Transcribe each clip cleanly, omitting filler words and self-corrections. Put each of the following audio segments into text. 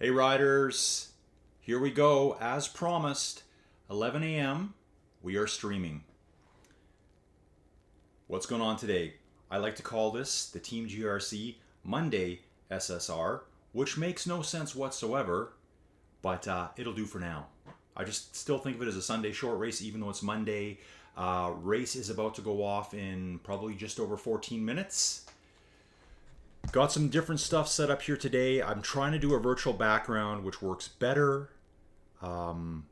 Hey riders, here we go. As promised, 11 a.m. we are streaming. What's going on today? I like to call this the Team GRC Monday SSR, which makes no sense whatsoever, but it'll do for now. I just still think of it as a Sunday short race, even though it's Monday. Race is about to go off in probably just over 14 minutes. Got some different stuff set up here today. I'm trying to do a virtual background, which works better when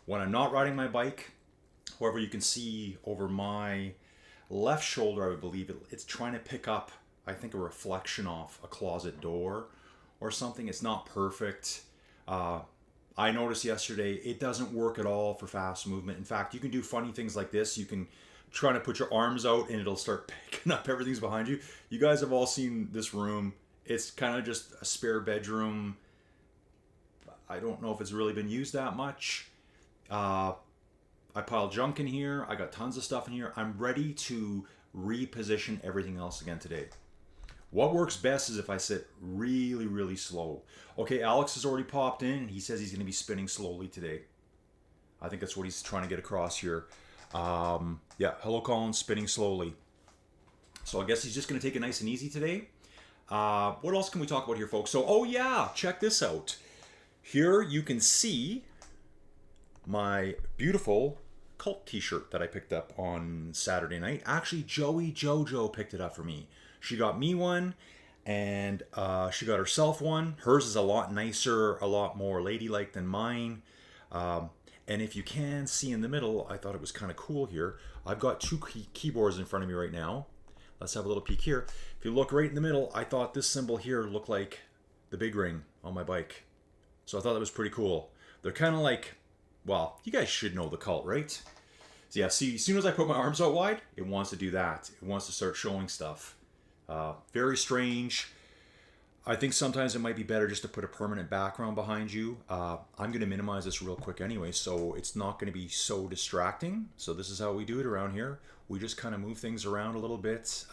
I'm not riding my bike. However, you can see over my left shoulder, I would believe it's trying to pick up, I think, a reflection off a closet door or something. It's not perfect. I noticed yesterday it doesn't work at all for fast movement. In fact, you can do funny things like this. You can try to put your arms out and it'll start picking up everything's behind you. You guys have all seen this room. It's kind of just a spare bedroom. I don't know if it's really been used that much. I piled junk in here. I got tons of stuff in here. I'm ready to reposition everything else again today. What works best is if I sit really, really slow. Okay, Alex has already popped in and he says he's going to be spinning slowly today. I think that's what he's trying to get across here. Yeah, hello Colin, spinning slowly. So I guess he's just going to take it nice and easy today. What else can we talk about here, folks? So, oh yeah, check this out. Here you can see my beautiful cult t-shirt that I picked up on Saturday night. Actually, Joey Jojo picked it up for me. She got me one, and she got herself one. Hers is a lot nicer, a lot more ladylike than mine. And if you can see in the middle, I thought it was kind of cool here. I've got two keyboards in front of me right now. Let's have a little peek here. If you look right in the middle, I thought this symbol here looked like the big ring on my bike. So I thought that was pretty cool. They're kind of like, well, you guys should know the cult, right? So yeah, see, as soon as I put my arms out wide, it wants to do that. It wants to start showing stuff. Very strange. I think sometimes it might be better just to put a permanent background behind you. I'm going to minimize this real quick anyway, so it's not going to be so distracting. So this is how we do it around here. We just kind of move things around a little bit.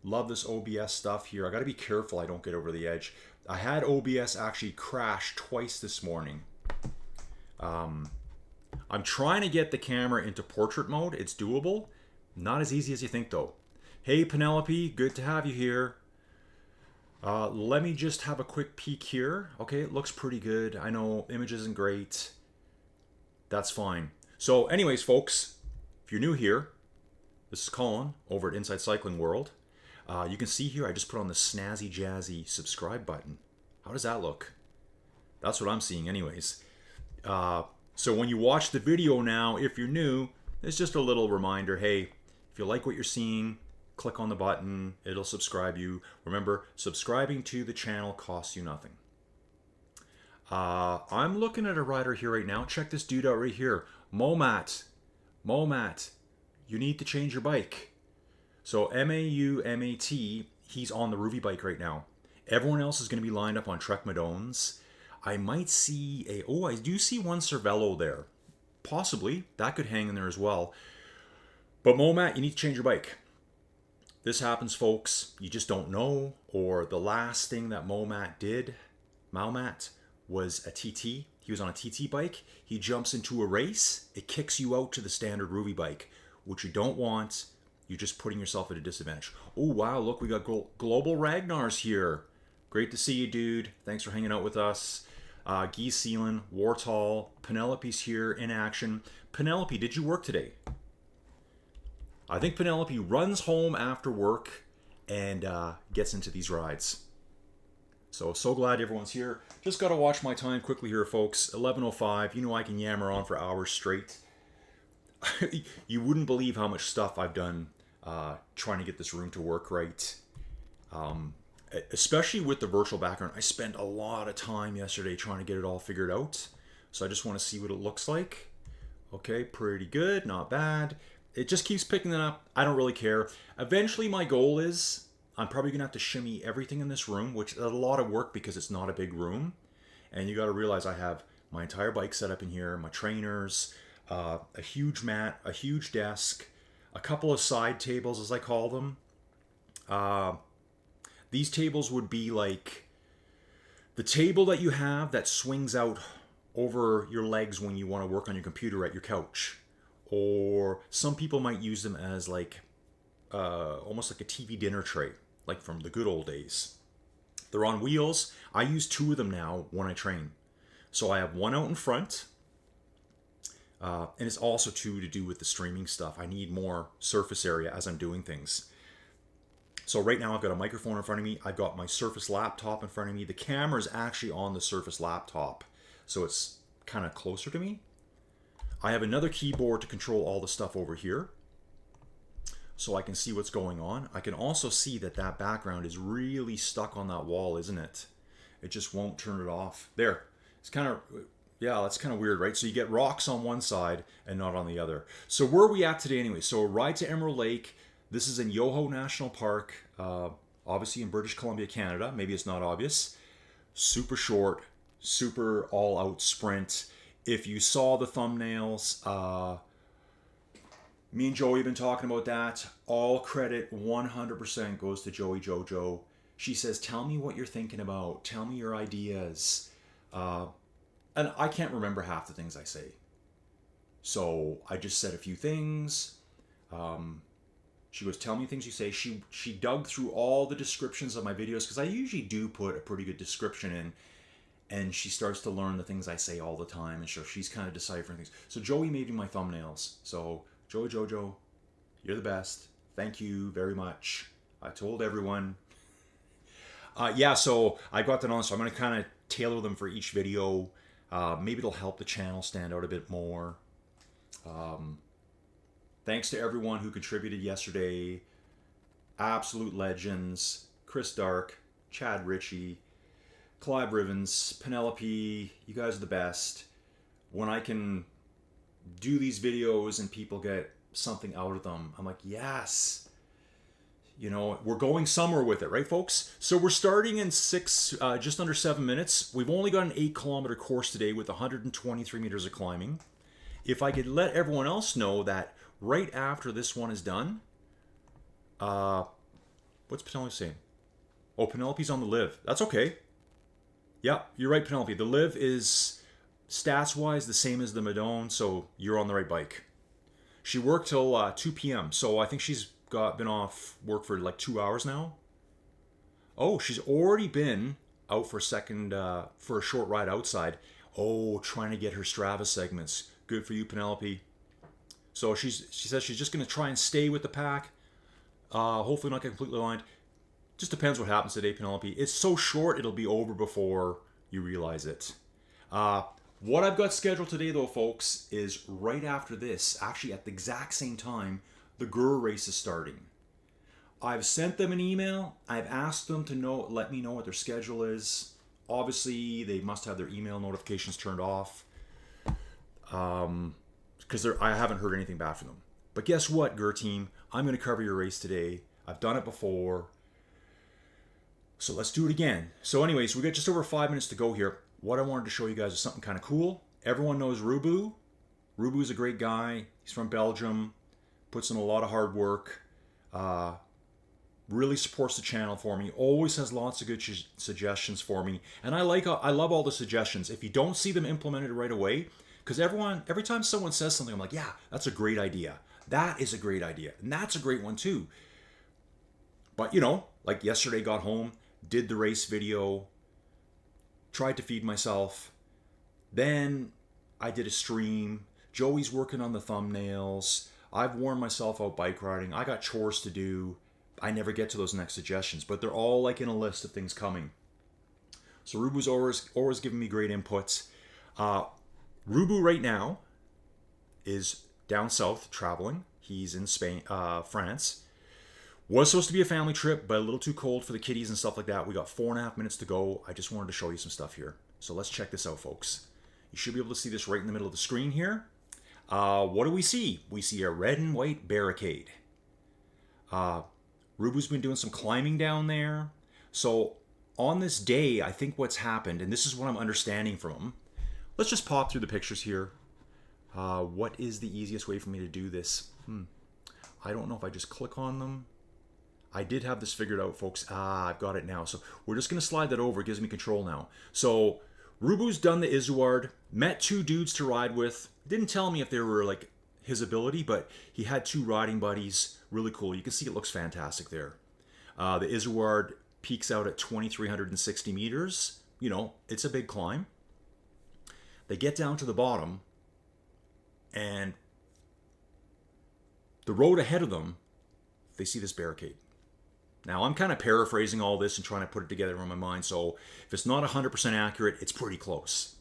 Love this OBS stuff here. I got to be careful I don't get over the edge. I had OBS actually crash twice this morning. I'm trying to get the camera into portrait mode. It's doable. Not as easy as you think though. Hey Penelope, good to have you here. Let me just have a quick peek here. Okay, it looks pretty good. I know image isn't great. That's fine. So anyways, folks, if you're new here, this is Colin over at Inside Cycling World. You can see here I just put on the snazzy jazzy subscribe button. How does that look? That's what I'm seeing anyways. So when you watch the video now, if you're new, it's just a little reminder. Hey, if you like what you're seeing, click on the button. It'll subscribe you. Remember, subscribing to the channel costs you nothing. I'm looking at a rider here right now. Check this dude out right here. Momat, you need to change your bike. So M-A-U-M-A-T, he's on the Ruby bike right now. Everyone else is going to be lined up on Trek Madones. I might see I do see one Cervelo there. Possibly. That could hang in there as well. But Momat, you need to change your bike. This happens, folks. You just don't know. Or the last thing that Momat did, Malmat, was a TT. He was on a TT bike. He jumps into a race. It kicks you out to the standard Ruby bike, which you don't want. You're just putting yourself at a disadvantage. Oh, wow. Look, we got Global Ragnar's here. Great to see you, dude. Thanks for hanging out with us. Guy Seelan, Wartall, Penelope's here in action. Penelope, did you work today? I think Penelope runs home after work and gets into these rides. So glad everyone's here. Just got to watch my time quickly here, folks. 11:05. You know I can yammer on for hours straight. You wouldn't believe how much stuff I've done trying to get this room to work right. Especially with the virtual background. I spent a lot of time yesterday trying to get it all figured out. So I just want to see what it looks like. Okay, pretty good. Not bad. It just keeps picking it up. I don't really care. Eventually, my goal is I'm probably going to have to shimmy everything in this room, which is a lot of work because it's not a big room. And you got to realize I have my entire bike set up in here, my trainers, a huge mat, a huge desk, a couple of side tables, as I call them. These tables would be like The table that you have that swings out over your legs when you want to work on your computer at your couch. Or some people might use them as like almost like a TV dinner tray, like from the good old days. They're on wheels. I use 2 of them now when I train. So I have one out in front. And it's also to do with the streaming stuff. I need more surface area as I'm doing things. So right now I've got a microphone in front of me. I've got my Surface laptop in front of me. The camera is actually on the Surface laptop, so it's kind of closer to me. I have another keyboard to control all the stuff over here, so I can see what's going on. I can also see that that background is really stuck on that wall, isn't it? It just won't turn it off. There. It's kind of, yeah, that's kind of weird, right? So you get rocks on one side and not on the other. So where are we at today anyway? So a ride to Emerald Lake. This is in Yoho National Park, obviously in British Columbia, Canada. Maybe it's not obvious. Super short, super all-out sprint. If you saw the thumbnails, me and Joey have been talking about that. All credit 100% goes to Joey Jojo. She says, tell me what you're thinking about. Tell me your ideas. And I can't remember half the things I say. So I just said a few things. She goes, tell me things you say. She dug through all the descriptions of my videos, because I usually do put a pretty good description in, and she starts to learn the things I say all the time, and so she's kind of deciphering things. So Joey made me my thumbnails. So Joey Jojo, you're the best. Thank you very much. I told everyone. Yeah, so I got that on, so I'm going to kind of tailor them for each video. Maybe it'll help the channel stand out a bit more. Thanks to everyone who contributed yesterday. Absolute legends. Chris Dark, Chad Ritchie, Clive Rivens, Penelope. You guys are the best. When I can do these videos and people get something out of them, I'm like, yes. You know, we're going somewhere with it, right, folks? So we're starting in just under 7 minutes. We've only got an 8-kilometer course today with 123 meters of climbing. If I could let everyone else know that right after this one is done, what's Penelope saying? Oh, Penelope's on the live. That's okay. Yeah, you're right, Penelope. The live is stats-wise the same as the Madone, so you're on the right bike. She worked till 2 p.m., so I think she's been off work for like 2 hours now. Oh, she's already been out for a short ride outside. Oh, trying to get her Strava segments. Good for you, Penelope. So she says she's just going to try and stay with the pack. Hopefully not get completely aligned. Just depends what happens today, Penelope. It's so short, it'll be over before you realize it. What I've got scheduled today, though, folks, is right after this, actually at the exact same time, the GRR race is starting. I've sent them an email. I've asked them to let me know what their schedule is. Obviously, they must have their email notifications turned off. Because I haven't heard anything back from them. But guess what, GRR team? I'm going to cover your race today. I've done it before. So let's do it again. So anyways, we got just over 5 minutes to go here. What I wanted to show you guys is something kind of cool. Everyone knows Rubu. Rubu's a great guy. He's from Belgium. Puts in a lot of hard work. Really supports the channel for me. Always has lots of good suggestions for me. And I love all the suggestions. If you don't see them implemented right away, because every time someone says something, I'm like, yeah, that's a great idea. That is a great idea. And that's a great one too. But, you know, like yesterday, got home, did the race video, tried to feed myself. Then I did a stream. Joey's working on the thumbnails. I've worn myself out bike riding. I got chores to do. I never get to those next suggestions, but they're all like in a list of things coming. So Rubu's always giving me great inputs. Rubu right now is down south traveling. He's in Spain, France. Was supposed to be a family trip, but a little too cold for the kiddies and stuff like that. We got 4.5 minutes to go. I just wanted to show you some stuff here. So let's check this out, folks. You should be able to see this right in the middle of the screen here. What do we see? We see a red and white barricade. Rubu's been doing some climbing down there. So on this day, I think what's happened, and this is what I'm understanding from him. Let's just pop through the pictures here. What is the easiest way for me to do this? I don't know if I just click on them. I did have this figured out, folks. I've got it now. So we're just going to slide that over. It gives me control now. So Rubu's done the Izuard, met 2 dudes to ride with. Didn't tell me if they were like his ability, but he had 2 riding buddies. Really cool. You can see it looks fantastic there. The Izuard peaks out at 2,360 meters. You know, it's a big climb. They get down to the bottom, and the road ahead of them, they see this barricade. Now, I'm kind of paraphrasing all this and trying to put it together in my mind, so if it's not 100% accurate, it's pretty close.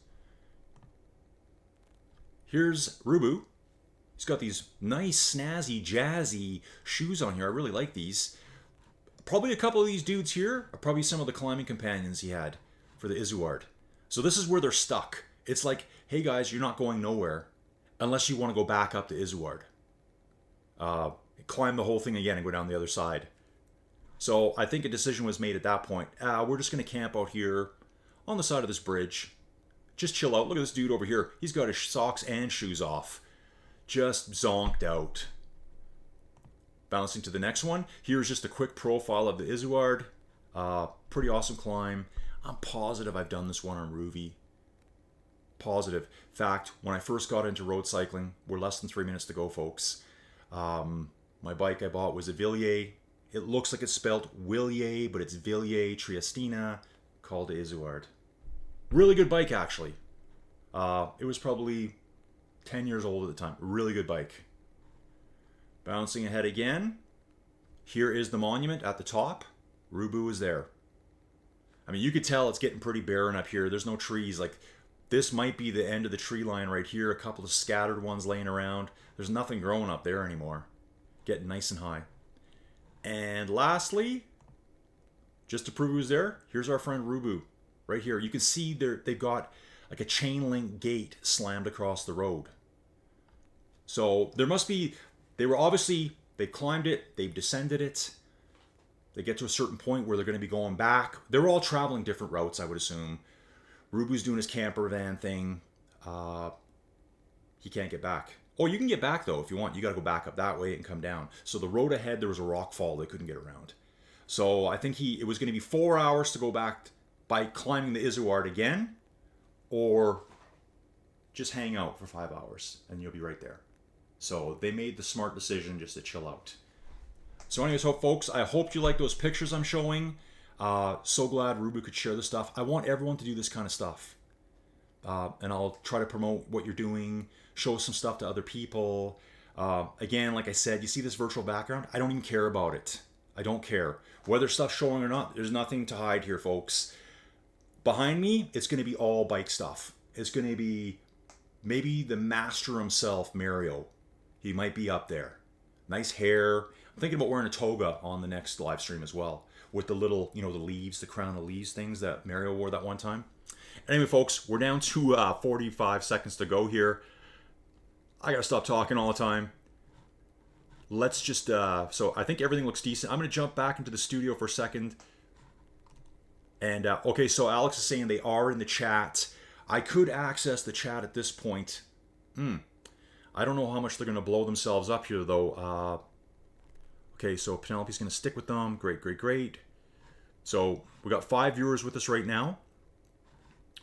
Here's Rubu. He's got these nice, snazzy, jazzy shoes on here. I really like these. Probably a couple of these dudes here are probably some of the climbing companions he had for the Izuard. So this is where they're stuck. It's like, hey guys, you're not going nowhere unless you want to go back up to Izuard. Climb the whole thing again and go down the other side. So I think a decision was made at that point. We're just going to camp out here on the side of this bridge. Just chill out. Look at this dude over here. He's got his socks and shoes off. Just zonked out. Bouncing to the next one. Here's just a quick profile of the Izuard. Pretty awesome climb. I'm positive I've done this one on Ruby. Positive. In fact, when I first got into road cycling, we're less than 3 minutes to go, folks. My bike I bought was a Villiers. It looks like it's spelled Willier, but it's Villiers Triestina, called the Izuard. Really good bike, actually. It was probably 10 years old at the time. Really good bike. Bouncing ahead again. Here is the monument at the top. Rubu is there. I mean, you could tell it's getting pretty barren up here. There's no trees. Like, this might be the end of the tree line right here. A couple of scattered ones laying around. There's nothing growing up there anymore. Getting nice and high. And lastly, just to prove who's there, here's our friend Rubu. Right here. You can see they've got like a chain link gate slammed across the road. So there must be, they've climbed it, they've descended it. They get to a certain point where they're going to be going back. They're all traveling different routes, I would assume. Rubu's doing his camper van thing. He can't get back. Oh, you can get back though if you want. You got to go back up that way and come down. So the road ahead, there was a rock fall they couldn't get around. So I think it was going to be 4 hours to go back by climbing the Izuard again, or just hang out for 5 hours and you'll be right there. So they made the smart decision just to chill out. So anyways, folks, I hope you like those pictures I'm showing. So glad Rubu could share this stuff. I want everyone to do this kind of stuff. And I'll try to promote what you're doing, show some stuff to other people. Again, like I said, you see this virtual background? I don't even care about it. I don't care. Whether stuff's showing or not, there's nothing to hide here, folks. Behind me, it's going to be all bike stuff. It's going to be maybe the master himself, Mario. He might be up there. Nice hair. I'm thinking about wearing a toga on the next live stream as well. With the little, the leaves, the crown of leaves things that Mario wore that one time. Anyway, folks, we're down to 45 seconds to go here. I got to stop talking all the time. Let's just, so I think everything looks decent. I'm going to jump back into the studio for a second. And, okay, so Alex is saying they are in the chat. I could access the chat at this point. I don't know how much they're going to blow themselves up here, though. Okay, so Penelope's going to stick with them. Great, great, great. So we got 5 viewers with us right now.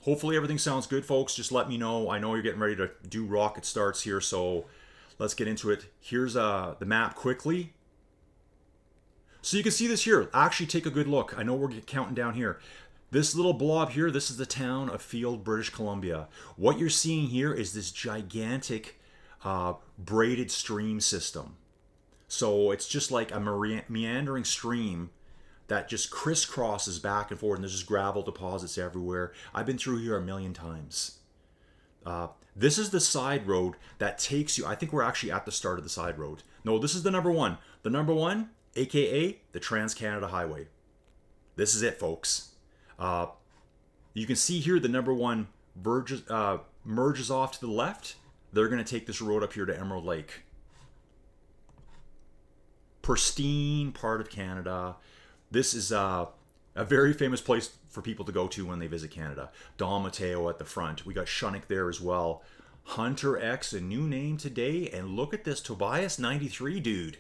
Hopefully everything sounds good, folks. Just let me know. I know you're getting ready to do rocket starts here, so let's get into it. Here's the map quickly. So you can see this here. Actually, take a good look. I know we're counting down here. This little blob here, this is the town of Field, British Columbia. What you're seeing here is this gigantic braided stream system. So it's just like a meandering stream that just crisscrosses back and forth, and there's just gravel deposits everywhere. I've been through here a million times. This is the side road that takes you, I think we're actually at the start of the side road. No, this is the number one. The number one, aka the Trans-Canada Highway. This is it, folks. You can see here the number one merges off to the left. They're going to take this road up here to Emerald Lake. Pristine part of Canada. This is a very famous place for people to go to when they visit Canada. Don Mateo at the front. We got Shunnick there as well. Hunter X, a new name today. And look at this Tobias 93 dude.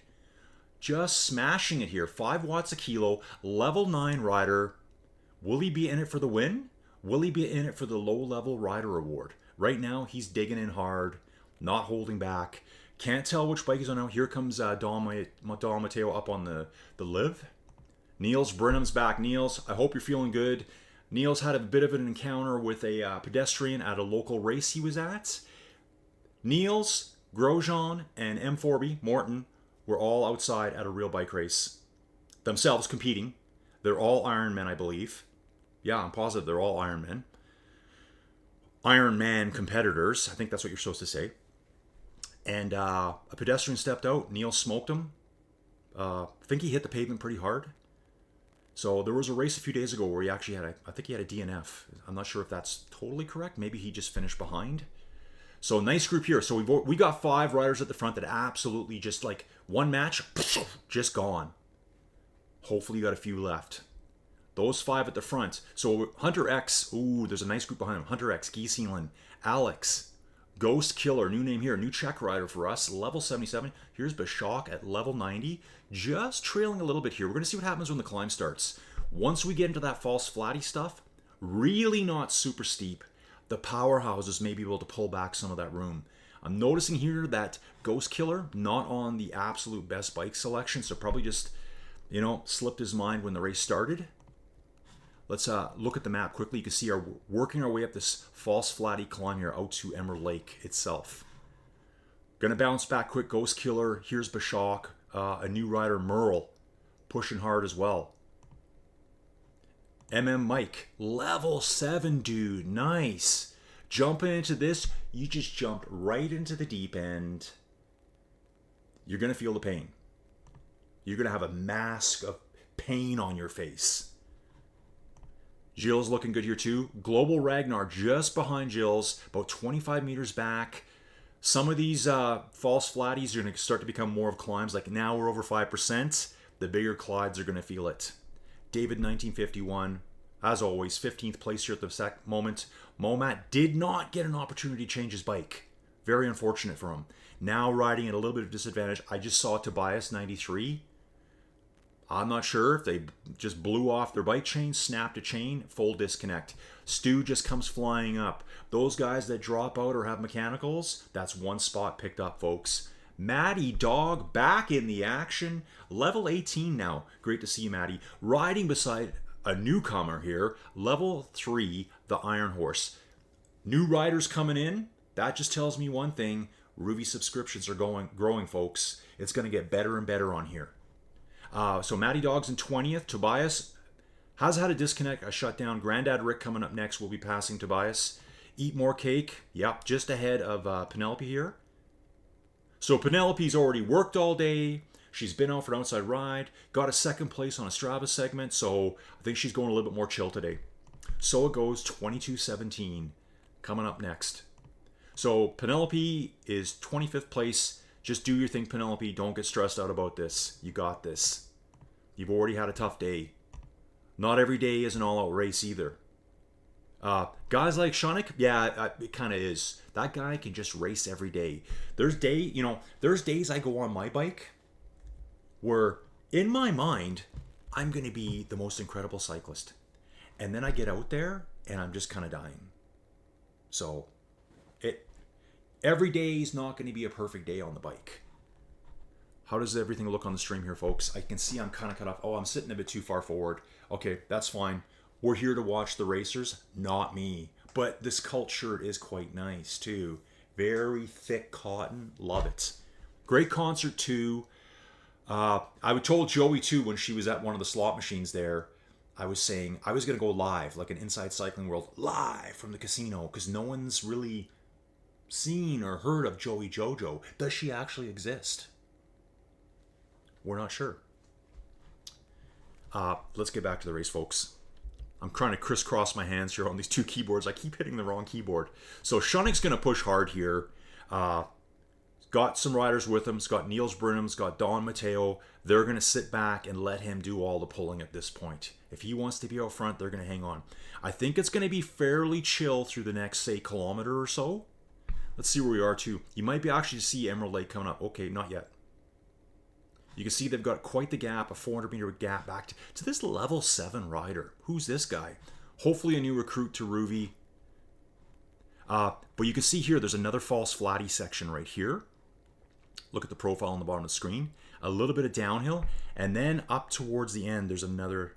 Just smashing it here. 5 watts a kilo, level 9 rider. Will he be in it for the win? Will he be in it for the low-level rider award? Right now, he's digging in hard, not holding back. Can't tell which bike he's on now. Here comes Don Matteo up on the live. Niels Brenham's back. Niels, I hope you're feeling good. Niels had a bit of an encounter with a pedestrian at a local race he was at. Niels, Grosjean, and M4B, Morton, were all outside at a real bike race. Themselves competing. They're all Ironmen, I believe. Yeah, I'm positive they're all Ironmen. Ironman competitors. I think that's what you're supposed to say. And a pedestrian stepped out. Niels smoked him. I think he hit the pavement pretty hard. So there was a race a few days ago where he actually had I think he had a DNF. I'm not sure if that's totally correct. Maybe he just finished behind. So nice group here. So we got 5 riders at the front that absolutely just like one match, just gone. Hopefully you got a few left. Those 5 at the front. So Hunter X, ooh, there's a nice group behind him. Hunter X, Gieseland, Alex, Ghost Killer, new name here, new Czech rider for us, level 77. Here's Bashok at level 90, just trailing a little bit here. We're going to see what happens when the climb starts. Once we get into that false flatty stuff, really not super steep, the powerhouses may be able to pull back some of that room. I'm noticing here that Ghost Killer, not on the absolute best bike selection, so probably just, slipped his mind when the race started. Let's look at the map quickly. You can see working our way up this false flatty climb here out to Emerald Lake itself. Gonna bounce back quick, Ghost Killer. Here's Bashok, a new rider, Merle, pushing hard as well. Mike, level 7, dude, nice. Jumping into this, you just jumped right into the deep end. You're gonna feel the pain. You're gonna have a mask of pain on your face. Gilles looking good here too. Global Ragnar just behind Gilles, about 25 meters back. Some of these false flatties are going to start to become more of climbs. Like now we're over 5%. The bigger Clydes are going to feel it. David 1951, as always, 15th place here at the moment. Momat did not get an opportunity to change his bike. Very unfortunate for him. Now riding at a little bit of disadvantage. I just saw Tobias 93. I'm not sure if they just blew off their bike chain, snapped a chain, full disconnect. Stu just comes flying up. Those guys that drop out or have mechanicals, that's one spot picked up, folks. Matty Dog back in the action. Level 18 now. Great to see you, Matty. Riding beside a newcomer here. Level 3, the Iron Horse. New riders coming in. That just tells me one thing. Ruby subscriptions are growing, folks. It's going to get better and better on here. So Matty Dog's in 20th. Tobias has had a disconnect, a shutdown. Grandad Rick coming up next will be passing Tobias. Eat More Cake. Yep, just ahead of Penelope here. So Penelope's already worked all day. She's been out for an outside ride. Got a second place on a Strava segment. So I think she's going a little bit more chill today. So it goes 22:17 coming up next. So Penelope is 25th place. Just do your thing, Penelope. Don't get stressed out about this. You got this. You've already had a tough day. Not every day is an all-out race either. Guys like Shonik, yeah, it kind of is. That guy can just race every day. There's days I go on my bike where, in my mind, I'm going to be the most incredible cyclist. And then I get out there and I'm just kind of dying. So, every day is not going to be a perfect day on the bike. How does everything look on the stream here, folks? I can see I'm kind of cut off. Oh, I'm sitting a bit too far forward. Okay, that's fine. We're here to watch the racers, not me. But this cult shirt is quite nice, too. Very thick cotton. Love it. Great concert, too. I told Joey, too, when she was at one of the slot machines there, I was saying I was going to go live, like an Inside Cycling World, live from the casino, because no one's really seen or heard of Joey Jojo. Does she actually exist? We're not sure. Let's get back to the race, folks. I'm trying to crisscross my hands here on these two keyboards. I keep hitting the wrong keyboard. So Shonik's going to push hard here. Got some riders with him. He's got Niels Brenham. He's got Don Matteo. They're going to sit back and let him do all the pulling at this point. If he wants to be out front, they're going to hang on. I think it's going to be fairly chill through the next, say, kilometer or so. Let's see where we are, too. You might be actually see Emerald Lake coming up. Okay, not yet. You can see they've got quite the gap, a 400-meter gap back to this level 7 rider. Who's this guy? Hopefully a new recruit to Ruby. But you can see here, there's another false flatty section right here. Look at the profile on the bottom of the screen. A little bit of downhill, and then up towards the end, there's another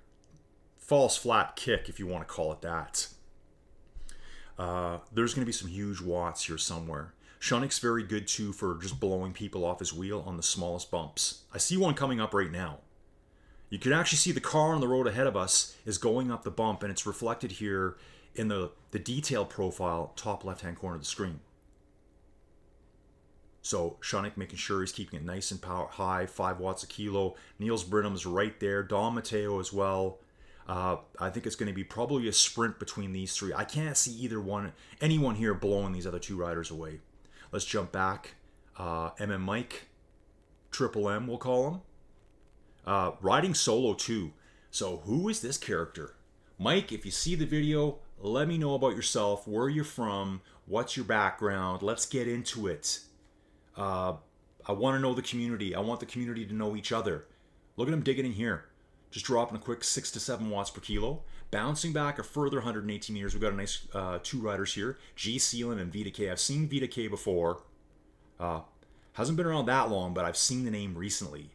false flat kick, if you want to call it that. There's going to be some huge watts here somewhere. Shunik's very good too for just blowing people off his wheel on the smallest bumps. I see one coming up right now. You can actually see the car on the road ahead of us is going up the bump, and it's reflected here in the detail profile, top left-hand corner of the screen. So Shunik making sure he's keeping it nice and power high, 5 watts a kilo. Niels Brenham's right there. Don Matteo as well. I think it's going to be probably a sprint between these three. I can't see anyone here blowing these other 2 riders away. Let's jump back. MM Mike, Triple M we'll call him. Riding solo too. So who is this character? Mike, if you see the video, let me know about yourself, where you're from, what's your background. Let's get into it. I want to know the community. I want the community to know each other. Look at him digging in here. Just dropping a quick 6 to 7 watts per kilo. Bouncing back a further 118 meters. We've got a nice 2 riders here. G Sealan and Vita K. I've seen Vita K before. Hasn't been around that long, but I've seen the name recently.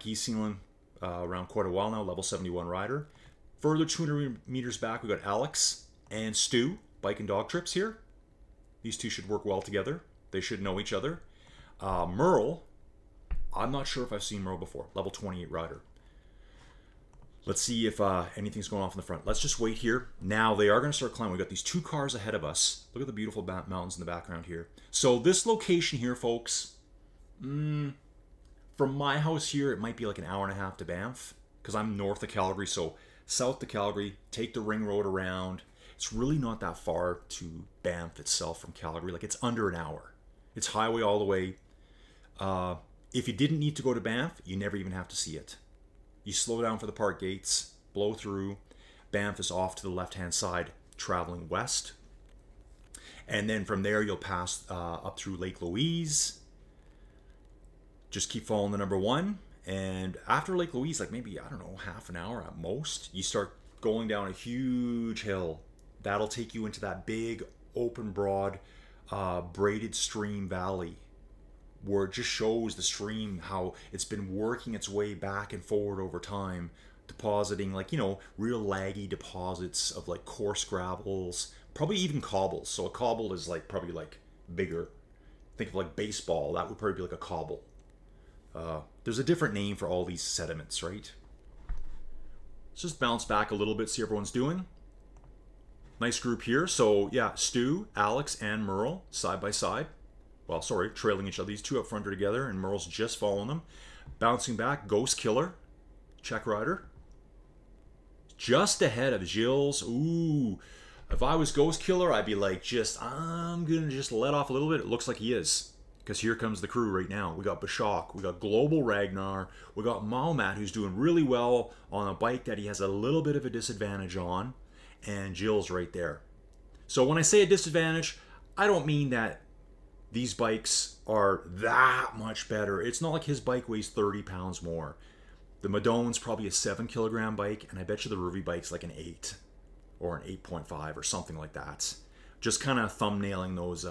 G Sealan around quite a while now. Level 71 rider. Further 200 meters back, we've got Alex and Stu. Bike and dog trips here. These two should work well together. They should know each other. Merle, I'm not sure if I've seen Merle before. Level 28 rider. Let's see if anything's going off in the front. Let's just wait here. Now they are going to start climbing. We've got these 2 cars ahead of us. Look at the beautiful mountains in the background here. So this location here, folks, from my house here, it might be like an hour and a half to Banff, because I'm north of Calgary. So south to Calgary, take the ring road around. It's really not that far to Banff itself from Calgary. Like, it's under an hour. It's highway all the way. If you didn't need to go to Banff, you never even have to see it. You slow down for the park gates, blow through. Banff is off to the left-hand side, traveling west. And then from there, you'll pass up through Lake Louise. Just keep following the number 1. And after Lake Louise, like maybe, I don't know, half an hour at most, you start going down a huge hill. That'll take you into that big, open, broad, braided stream valley, where it just shows the stream, how it's been working its way back and forward over time, depositing, like, real laggy deposits of like coarse gravels, probably even cobbles. So a cobble is like probably like bigger. Think of like baseball, that would probably be like a cobble. There's a different name for all these sediments, right? Let's just bounce back a little bit, see how everyone's doing. Nice group here. So yeah, Stu, Alex, and Merle side by side. Well, sorry, trailing each other. These 2 up front are together, and Merle's just following them. Bouncing back, Ghost Killer, Czech rider. Just ahead of Gilles. Ooh, if I was Ghost Killer, I'd be like, I'm going to just let off a little bit. It looks like he is, because here comes the crew right now. We got Bashak, we got Global Ragnar, we got Malmat, who's doing really well on a bike that he has a little bit of a disadvantage on, and Gilles right there. So when I say a disadvantage, I don't mean that these bikes are that much better. It's not like his bike weighs 30 pounds more. The Madone's probably a 7 kilogram bike, and I bet you the Ruby bike's like an 8 or an 8.5 or something like that. Just kind of thumbnailing those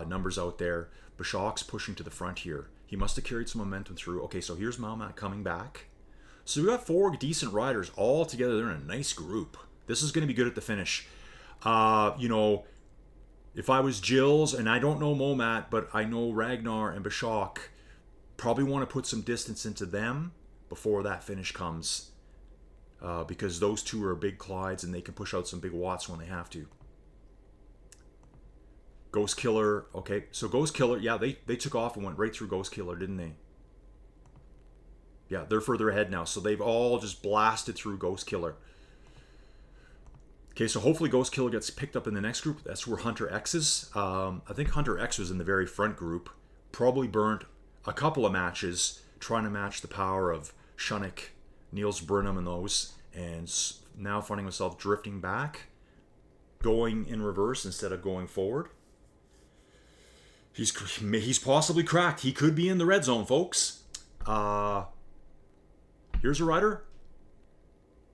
numbers out there. Bashak's pushing to the front here. He must have carried some momentum through. Okay, so here's Malmat coming back. So we got 4 decent riders all together. They're in a nice group. This is going to be good at the finish. If I was Gilles, and I don't know Malmat, but I know Ragnar and Bashak, probably want to put some distance into them before that finish comes, because those 2 are big Clydes, and they can push out some big watts when they have to. Ghost Killer, okay, so Ghost Killer, yeah, they took off and went right through Ghost Killer, didn't they? Yeah, they're further ahead now, so they've all just blasted through Ghost Killer. Okay, so hopefully Ghost Killer gets picked up in the next group. That's where Hunter X is. I think Hunter X was in the very front group. Probably burnt a couple of matches trying to match the power of Shunik, Niels Brenham, and those. And now finding himself drifting back, going in reverse instead of going forward. He's possibly cracked. He could be in the red zone, folks. Here's a rider.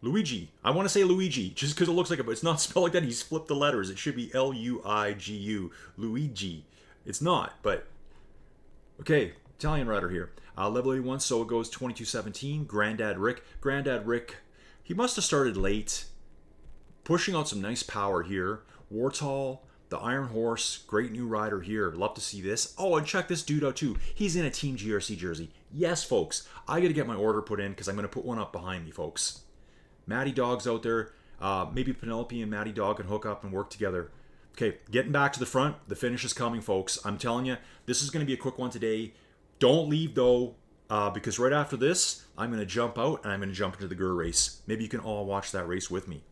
Luigi. I want to say Luigi, just because it looks like it, but it's not spelled like that. He's flipped the letters. It should be Luigu. Luigi. It's not, but... Okay, Italian rider here. Level 81, so it goes 2217. Grandad Rick. Grandad Rick, he must have started late. Pushing out some nice power here. Wartall, the Iron Horse, great new rider here. Love to see this. Oh, and check this dude out too. He's in a Team GRC jersey. Yes, folks. I got to get my order put in because I'm going to put one up behind me, folks. Matty Dog's out there. Maybe Penelope and Matty Dog can hook up and work together. Okay, getting back to the front. The finish is coming, folks. I'm telling you, this is going to be a quick one today. Don't leave, though, because right after this, I'm going to jump out and I'm going to jump into the GR race. Maybe you can all watch that race with me.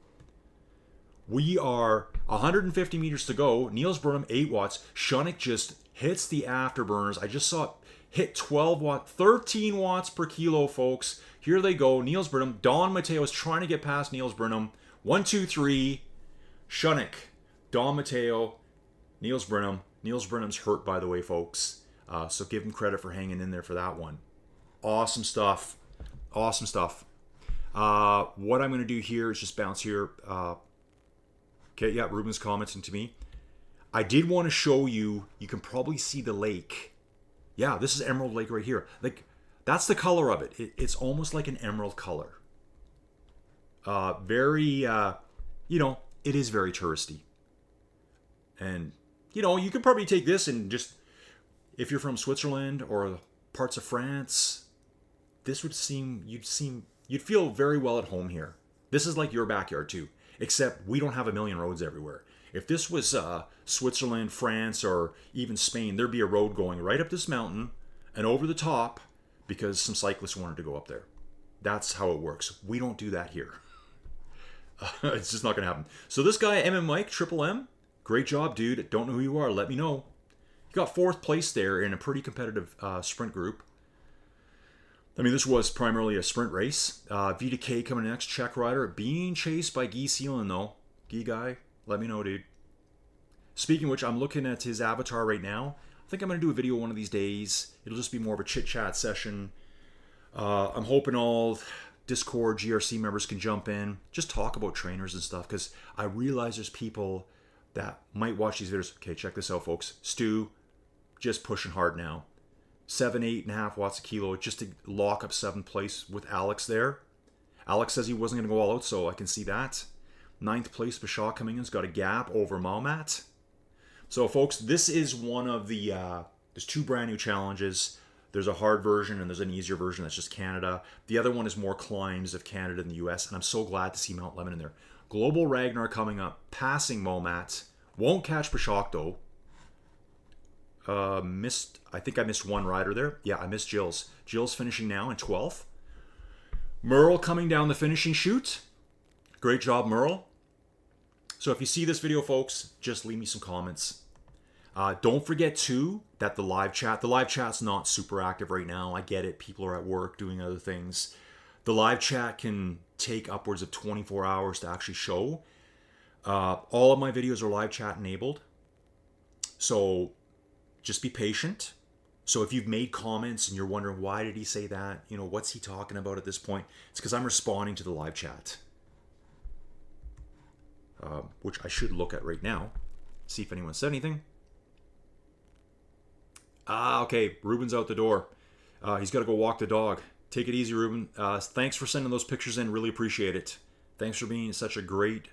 We are 150 meters to go. Niels Burnham, 8 watts. Shunnick just hits the afterburners. I just saw it hit 12 watts, 13 watts per kilo, folks. Here they go. Niels Burnham. Don Mateo is trying to get past Niels Burnham. 1, 2, 3. Shunnick. Don Mateo. Niels Burnham. Niels Burnham's hurt, by the way, folks. So give him credit for hanging in there for that one. Awesome stuff. Awesome stuff. What I'm going to do here is just bounce here. Okay, yeah, Ruben's commenting to me. I did want to show you. You can probably see the lake. Yeah, this is Emerald Lake right here. Like, that's the color of it. It's almost like an emerald color. Very, you know, it is very touristy. And, you know, you could probably take this and just, if you're from Switzerland or parts of France, this would seem, you'd feel very well at home here. This is like your backyard too, except we don't have a million roads everywhere. If this was Switzerland, France, or even Spain, there'd be a road going right up this mountain and over the top because some cyclists wanted to go up there. That's how it works. We don't do that here. It's just not going to happen. So this guy, Mike, Triple M, great job, dude. Don't know who you are. Let me know. You got 4th place there in a pretty competitive sprint group. I mean, this was primarily a sprint race. V2K coming next, Czech rider. Being chased by Guy Seelan, though. Guy guy, let me know, dude. Speaking of which, I'm looking at his avatar right now. I think I'm going to do a video one of these days. It'll just be more of a chit-chat session. I'm hoping all Discord GRC members can jump in. Just talk about trainers and stuff, because I realize there's people that might watch these videos. Okay, check this out, folks. Stu, just pushing hard now. 7, 8.5 watts a kilo just to lock up 7th place with Alex there. Alex says he wasn't going to go all out, so I can see that. 9th place, Bashaw coming in's got a gap over Malmat. So, folks, this is one of the... there's 2 brand new challenges. There's a hard version and there's an easier version that's just Canada. The other one is more climbs of Canada and the US, and I'm so glad to see Mount Lemon in there. Global Ragnar coming up, passing Malmat. Won't catch Bashaw, though. I think I missed one rider there. Yeah, I missed Jill's. Jill's finishing now in 12th. Merle coming down the finishing chute. Great job, Merle. So if you see this video, folks, just leave me some comments. Don't forget, too, that the live chat's not super active right now. I get it. People are at work doing other things. The live chat can take upwards of 24 hours to actually show. All of my videos are live chat enabled. So just be patient. So if you've made comments and you're wondering, why did he say that? You know, what's he talking about at this point? It's because I'm responding to the live chat. Which I should look at right now. See if anyone said anything. Okay. Ruben's out the door. He's got to go walk the dog. Take it easy, Ruben. Thanks for sending those pictures in. Really appreciate it. Thanks for being such a great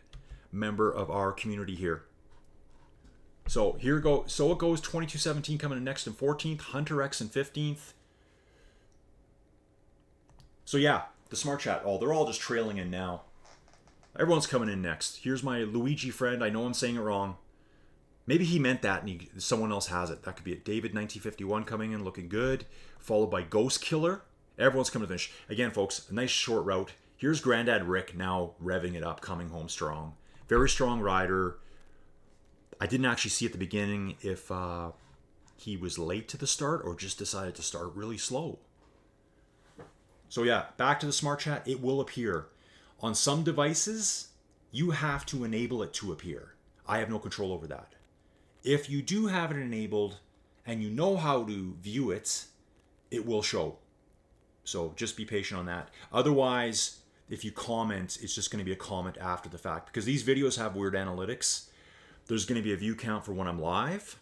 member of our community here. So here we go. So it goes 2217 coming in next in 14th. Hunter X in 15th. So yeah, the Smart Chat. Oh, they're all just trailing in now. Everyone's coming in next. Here's my Luigi friend. I know I'm saying it wrong. Maybe he meant that and someone else has it. That could be it. David 1951 coming in looking good. Followed by Ghost Killer. Everyone's coming to finish. Again, folks, a nice short route. Here's Grandad Rick now revving it up, coming home strong. Very strong rider. I didn't actually see at the beginning if he was late to the start or just decided to start really slow. So yeah, back to the Smart Chat. It will appear. On some devices, you have to enable it to appear. I have no control over that. If you do have it enabled and you know how to view it, it will show. So just be patient on that. Otherwise, if you comment, it's just going to be a comment after the fact, because these videos have weird analytics. There's going to be a view count for when I'm live,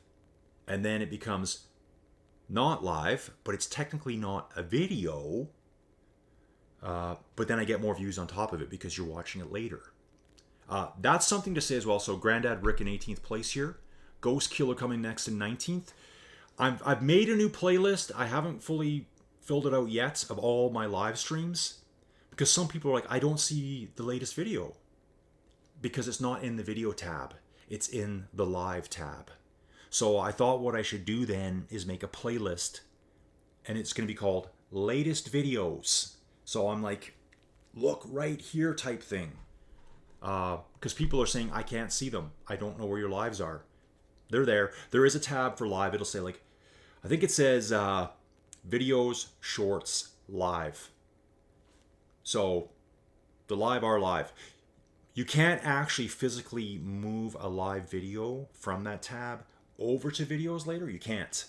and then it becomes not live, but it's technically not a video. But then I get more views on top of it because you're watching it later. That's something to say as well. So Grandad Rick in 18th place here. Ghost Killer coming next in 19th. I've made a new playlist. I haven't fully filled it out yet of all my live streams, because some people are like, I don't see the latest video, because it's not in the video tab. It's in the live tab. So I thought what I should do then is make a playlist, and it's going to be called Latest Videos. So I'm like, look right here type thing. Because people are saying, I can't see them. I don't know where your lives are. They're there. There is a tab for live. It'll say like, I think it says videos, shorts, live. So the live are live. You can't actually physically move a live video from that tab over to videos later. You can't.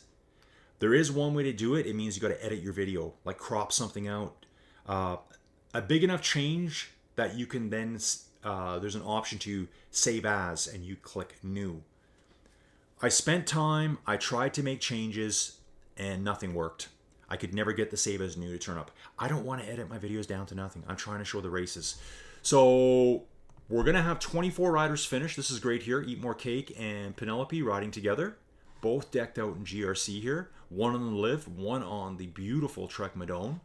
There is one way to do it. It means you got to edit your video, like crop something out. A big enough change that you can then, there's an option to save as, and you click new. I spent time, I tried to make changes, and nothing worked. I could never get the save as new to turn up. I don't want to edit my videos down to nothing. I'm trying to show the races. So we're going to have 24 riders finish. This is great here. Eat More Cake and Penelope riding together. Both decked out in GRC here. One on the Live, one on the beautiful Trek Madone.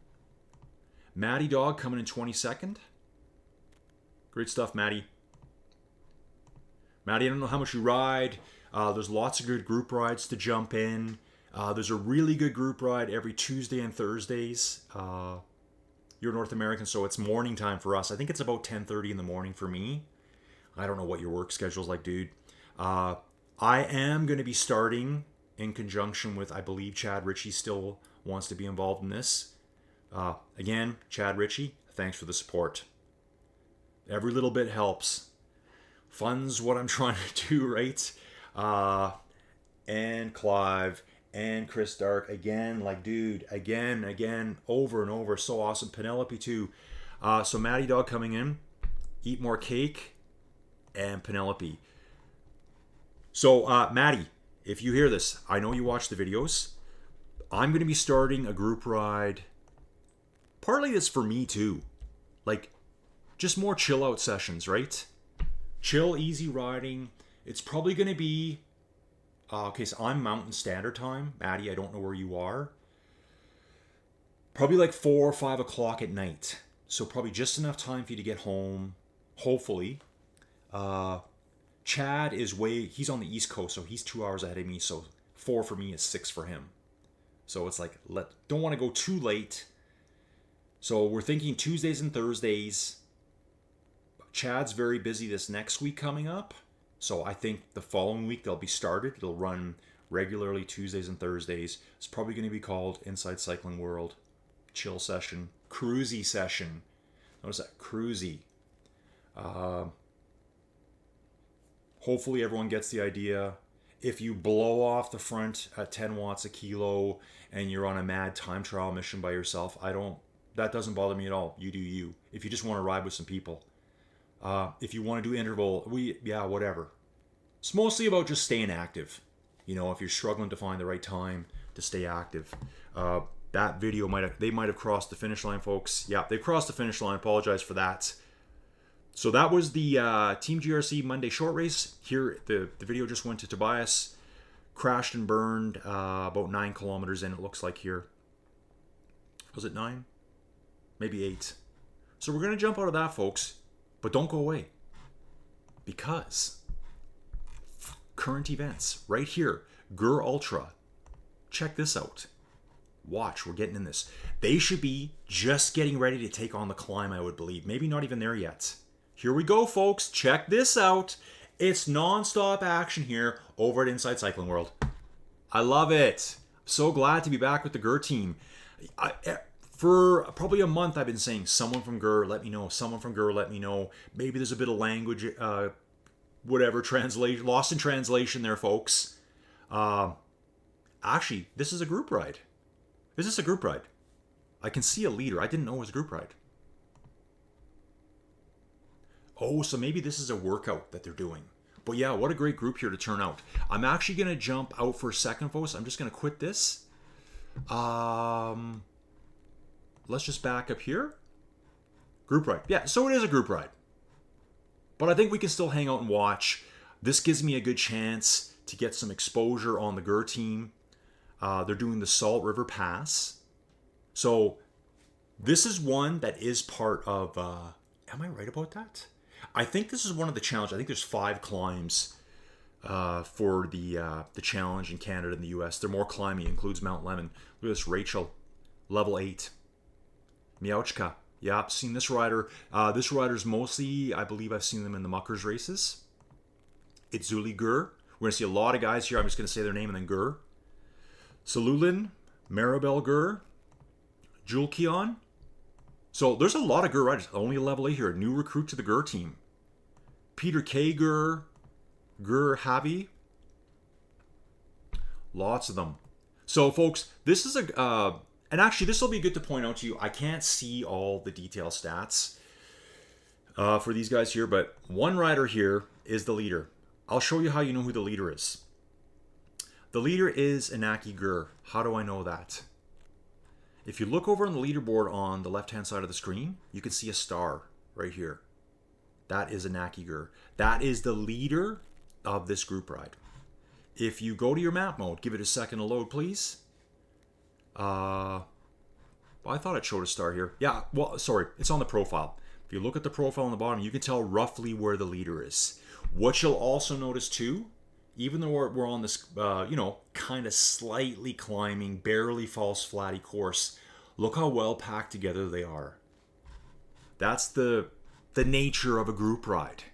Maddie Dog coming in 22nd. Great stuff, Maddie. Maddie, I don't know how much you ride. There's lots of good group rides to jump in. There's a really good group ride every Tuesday and Thursdays. You're North American, so it's morning time for us. I think it's about 10:30 in the morning for me. I don't know what your work schedule's like, dude. I am going to be starting in conjunction with, I believe Chad Ritchie still wants to be involved in this. Again, Chad Ritchie, thanks for the support. Every little bit helps. Fun's what I'm trying to do, right? And Clive and Chris Dark again, like, dude, again, over and over. So awesome. Penelope too. So Maddie Dog coming in. Eat More Cake and Penelope. So Maddie, if you hear this, I know you watch the videos. I'm going to be starting a group ride. Partly it's for me too. Like, just more chill out sessions, right? Chill, easy riding. It's probably going to be, okay, so I'm Mountain Standard Time. Maddie, I don't know where you are. Probably like 4 or 5 o'clock at night. So probably just enough time for you to get home, hopefully. Chad is he's on the East Coast, so he's 2 hours ahead of me. So 4 for me is 6 for him. So it's like, don't want to go too late. So we're thinking Tuesdays and Thursdays. Chad's very busy this next week coming up. So I think the following week they'll be started. It'll run regularly Tuesdays and Thursdays. It's probably going to be called Inside Cycling World. Chill session. Cruisy session. Notice that, cruisy. Hopefully everyone gets the idea. If you blow off the front at 10 watts a kilo and you're on a mad time trial mission by yourself, that doesn't bother me at all. You do you. If you just want to ride with some people. If you want to do interval, whatever. It's mostly about just staying active. You know, if you're struggling to find the right time to stay active. That video they might have crossed the finish line, folks. Yeah, they crossed the finish line. Apologize for that. So that was the Team GRC Monday short race. Here, the video just went to Tobias. Crashed and burned about 9 kilometers in, it looks like here. Was it 9? Maybe 8. So we're going to jump out of that, folks. But don't go away. Because current events right here. GR Ultra. Check this out. Watch, we're getting in this. They should be just getting ready to take on the climb, I would believe. Maybe not even there yet. Here we go, folks. Check this out. It's non-stop action here over at Inside Cycling World. I love it. So glad to be back with the GR team. For probably a month, I've been saying, someone from GR, let me know. Someone from GR, let me know. Maybe there's a bit of language, translation, lost in translation there, folks. Actually, this is a group ride. Is this a group ride? I can see a leader. I didn't know it was a group ride. Oh, so maybe this is a workout that they're doing. But yeah, what a great group here to turn out. I'm actually going to jump out for a second, folks. I'm just going to quit this. Let's just back up here. Group ride. Yeah, so it is a group ride. But I think we can still hang out and watch. This gives me a good chance to get some exposure on the GR team. They're doing the Salt River Pass. So this is one that is part of... am I right about that? I think this is one of the challenges. I think there's 5 climbs for the challenge in Canada and the US. They're more climbing. It includes Mount Lemmon. Look at this, Rachel. Level 8. Miauchka. Yeah, I've seen this rider. This rider's mostly, I believe I've seen them in the Muckers races. Itzuli Gur. We're going to see a lot of guys here. I'm just going to say their name and then Gur. Salulin, Maribel Gur, Julkion. So there's a lot of Gur riders. Only a level 8 here. A new recruit to the Gur team. Peter K. Gur, Gur Havi. Lots of them. So folks, this is a... and actually, this will be good to point out to you. I can't see all the detail stats for these guys here, but one rider here is the leader. I'll show you how you know who the leader is. The leader is Inaki Gur. How do I know that? If you look over on the leaderboard on the left-hand side of the screen, you can see a star right here. That is Inaki Gur. That is the leader of this group ride. If you go to your map mode, give it a second to load, please. Well, I thought it showed a star here. Yeah, well, sorry, it's on the profile. If you look at the profile on the bottom, you can tell roughly where the leader is. What you'll also notice too, even though we're on this, kind of slightly climbing, barely false flatty course, look how well packed together they are. That's the nature of a group ride.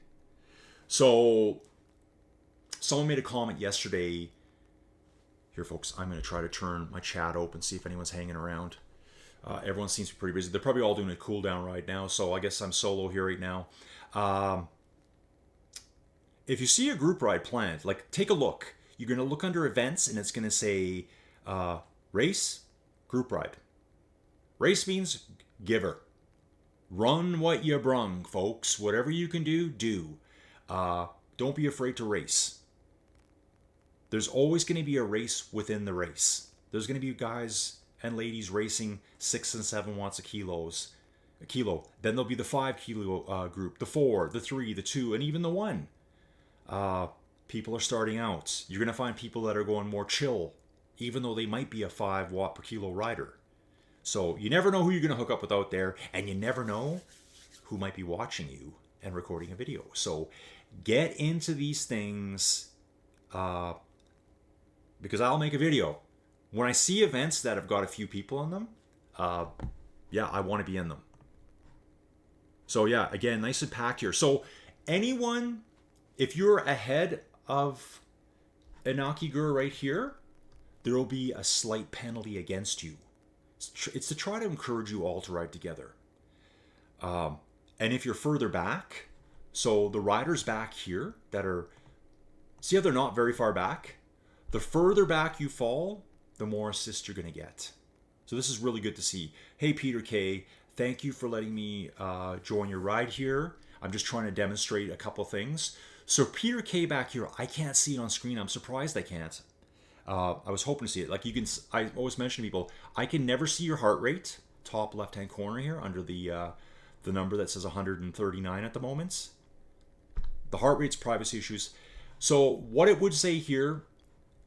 So, someone made a comment yesterday. Here, folks, I'm going to try to turn my chat open, see if anyone's hanging around. Everyone seems to be pretty busy. They're probably all doing a cool down ride now, so I guess I'm solo here right now. If you see a group ride planned, like, take a look. You're going to look under events, and it's going to say race, group ride. Race means giver. Run what you brung, folks. Whatever you can do, do. Don't be afraid to race. There's always going to be a race within the race. There's going to be guys and ladies racing 6 and 7 watts a kilo. Then there'll be the 5 kilo group, the 4, the 3, the 2, and even the 1. People are starting out. You're going to find people that are going more chill, even though they might be a 5 watt per kilo rider. So you never know who you're going to hook up with out there, and you never know who might be watching you and recording a video. So get into these things because I'll make a video. When I see events that have got a few people in them, I want to be in them. So yeah, again, nice and packed here. So anyone, if you're ahead of Inaki Gur right here, there will be a slight penalty against you. It's to try to encourage you all to ride together. And if you're further back, so the riders back here that are, see how they're not very far back? The further back you fall, the more assists you're going to get. So this is really good to see. Hey, Peter K, thank you for letting me join your ride here. I'm just trying to demonstrate a couple things. So Peter K back here, I can't see it on screen. I'm surprised I can't. I was hoping to see it. Like you can, I always mention to people, I can never see your heart rate. Top left-hand corner here under the number that says 139 at the moment. The heart rate's privacy issues. So what it would say here,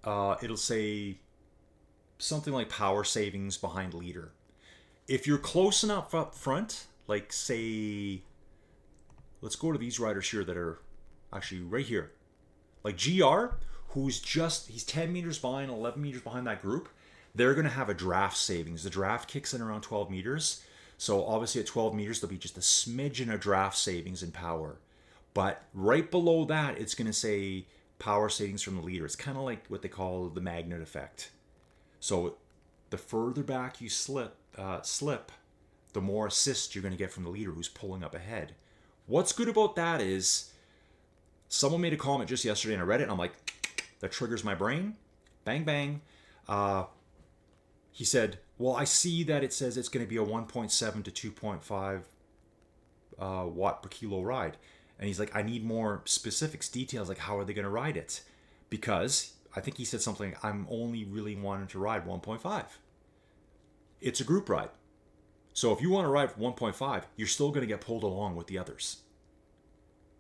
it'll say something like power savings behind leader. If you're close enough up front, like say, let's go to these riders here that are actually right here. Like GR, he's 10 meters behind, 11 meters behind that group. They're going to have a draft savings. The draft kicks in around 12 meters. So obviously at 12 meters, there'll be just a smidgen of draft savings in power. But right below that, it's going to say power savings from the leader. It's kind of like what they call the magnet effect. So the further back you slip, the more assists you're going to get from the leader who's pulling up ahead. What's good about that is someone made a comment just yesterday and I read it and I'm like, that triggers my brain. Bang, bang. he said, well, I see that it says it's going to be a 1.7 to 2.5 watt per kilo ride. And he's like, I need more specifics, details, like how are they going to ride it? Because I think he said something, I'm only really wanting to ride 1.5. It's a group ride. So if you want to ride 1.5, you're still going to get pulled along with the others.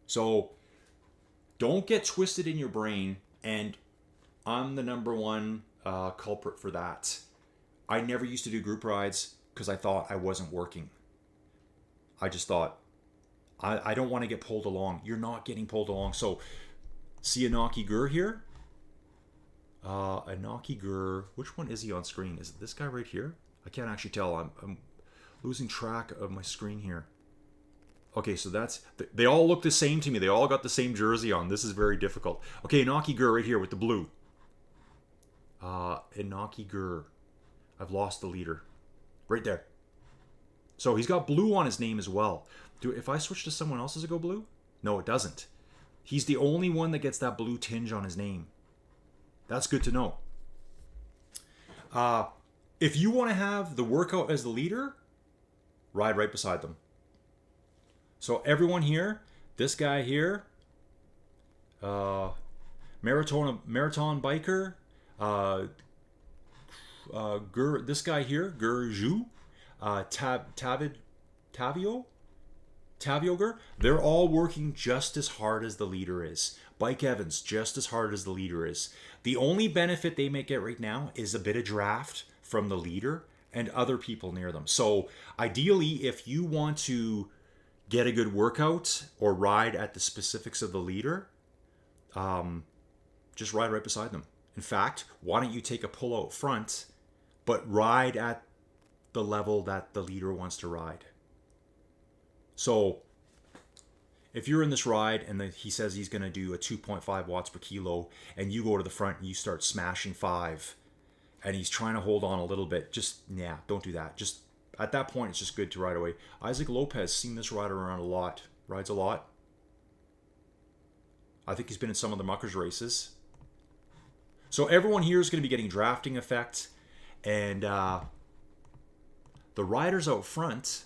So don't get twisted in your brain, and I'm the number one culprit for that. I never used to do group rides because I thought I wasn't working. I just thought, I don't want to get pulled along. You're not getting pulled along. So, see Anaki Gur here? Anaki Gur, which one is he on screen? Is it this guy right here? I can't actually tell. I'm losing track of my screen here. Okay, so they all look the same to me. They all got the same jersey on. This is very difficult. Okay, Anaki Gur right here with the blue. Anaki Gur. I've lost the leader. Right there. So he's got blue on his name as well. If I switch to someone else, does it go blue? No, it doesn't. He's the only one that gets that blue tinge on his name. That's good to know. If you want to have the workout as the leader, ride right beside them. So everyone here, this guy here, marathon biker, this guy here, Gurju, Tavioger, they're all working just as hard as the leader is. Bike Evans, just as hard as the leader is. The only benefit they may get right now is a bit of draft from the leader and other people near them. So ideally, if you want to get a good workout or ride at the specifics of the leader, just ride right beside them. In fact, why don't you take a pull out front, but ride at the level that the leader wants to ride? So if you're in this ride and he says he's going to do a 2.5 watts per kilo and you go to the front and you start smashing 5 and he's trying to hold on a little bit, don't do that. Just at that point, it's just good to ride away. Isaac Lopez, seen this rider around a lot, rides a lot. I think he's been in some of the Muckers races. So everyone here is going to be getting drafting effect. And the riders out front,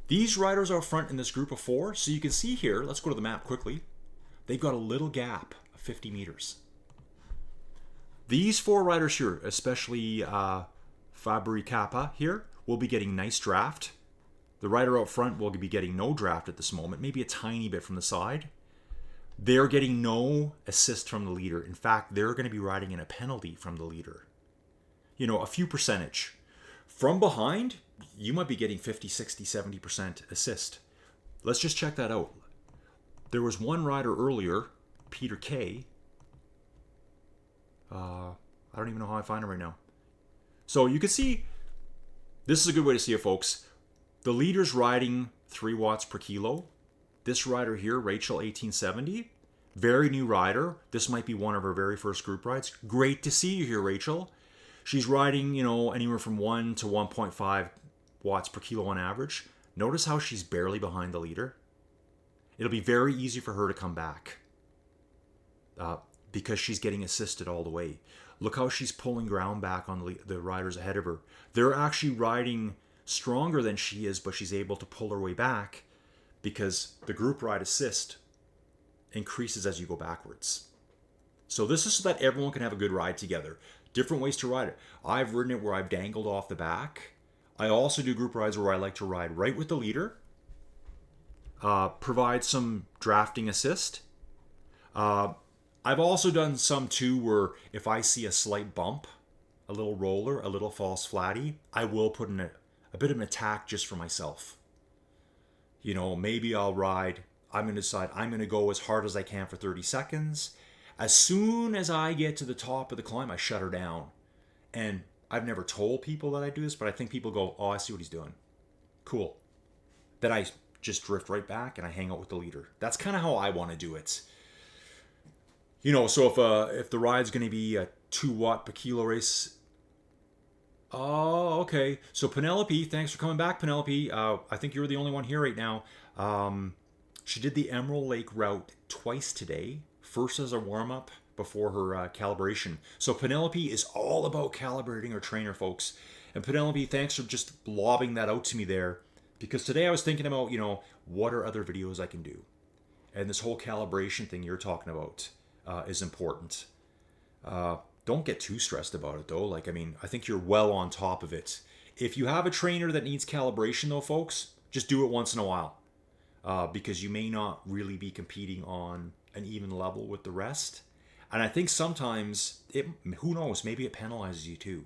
these riders out front in this group of 4, so you can see here, let's go to the map quickly. They've got a little gap of 50 meters. These 4 riders here, especially Fabri Kappa here, will be getting nice draft. The rider out front will be getting no draft at this moment, maybe a tiny bit from the side. They're getting no assist from the leader. In fact, they're going to be riding in a penalty from the leader. You know, a few percentage. From behind, you might be getting 50, 60, 70% assist. Let's just check that out. There was one rider earlier, Peter K. I don't even know how I find him right now. So you can see, this is a good way to see it, folks. The leader's riding 3 watts per kilo. This rider here, Rachel 1870, very new rider. This might be one of her very first group rides. Great to see you here, Rachel. She's riding, anywhere from 1 to 1.5 watts per kilo on average. Notice how she's barely behind the leader. It'll be very easy for her to come back because she's getting assisted all the way. Look how she's pulling ground back on the riders ahead of her. They're actually riding stronger than she is, but she's able to pull her way back because the group ride assist increases as you go backwards. So this is so that everyone can have a good ride together. Different ways to ride it. I've ridden it where I've dangled off the back. I also do group rides where I like to ride right with the leader, provide some drafting assist. I've also done some too where if I see a slight bump, a little roller, a little false flatty, I will put in a bit of an attack just for myself. Maybe I'll ride, I'm going to decide I'm going to go as hard as I can for 30 seconds. As soon as I get to the top of the climb, I shut her down. And I've never told people that I do this, but I think people go, oh, I see what he's doing. Cool. Then I just drift right back and I hang out with the leader. That's kind of how I want to do it. So if the ride's going to be a 2 watt per kilo race. Oh, okay. So Penelope, thanks for coming back, Penelope. I think you're the only one here right now. She did the Emerald Lake route twice today. First as a warm-up before her calibration. So Penelope is all about calibrating her trainer, folks. And Penelope, thanks for just lobbing that out to me there. Because today I was thinking about, what are other videos I can do? And this whole calibration thing you're talking about is important. Don't get too stressed about it, though. I think you're well on top of it. If you have a trainer that needs calibration, though, folks, just do it once in a while. Because you may not really be competing on an even level with the rest. And I think sometimes, who knows, maybe it penalizes you too.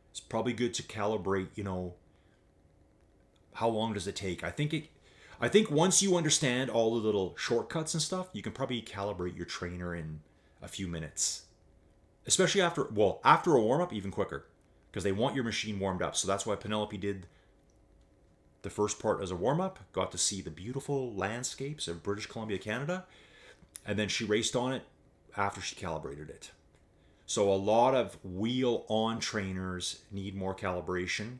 It's probably good to calibrate, how long does it take? I think once you understand all the little shortcuts and stuff, you can probably calibrate your trainer in a few minutes. Especially after a warm-up, even quicker. Because they want your machine warmed up. So that's why Penelope did the first part as a warm-up. Got to see the beautiful landscapes of British Columbia, Canada. And then she raced on it after she calibrated it. So a lot of wheel-on trainers need more calibration.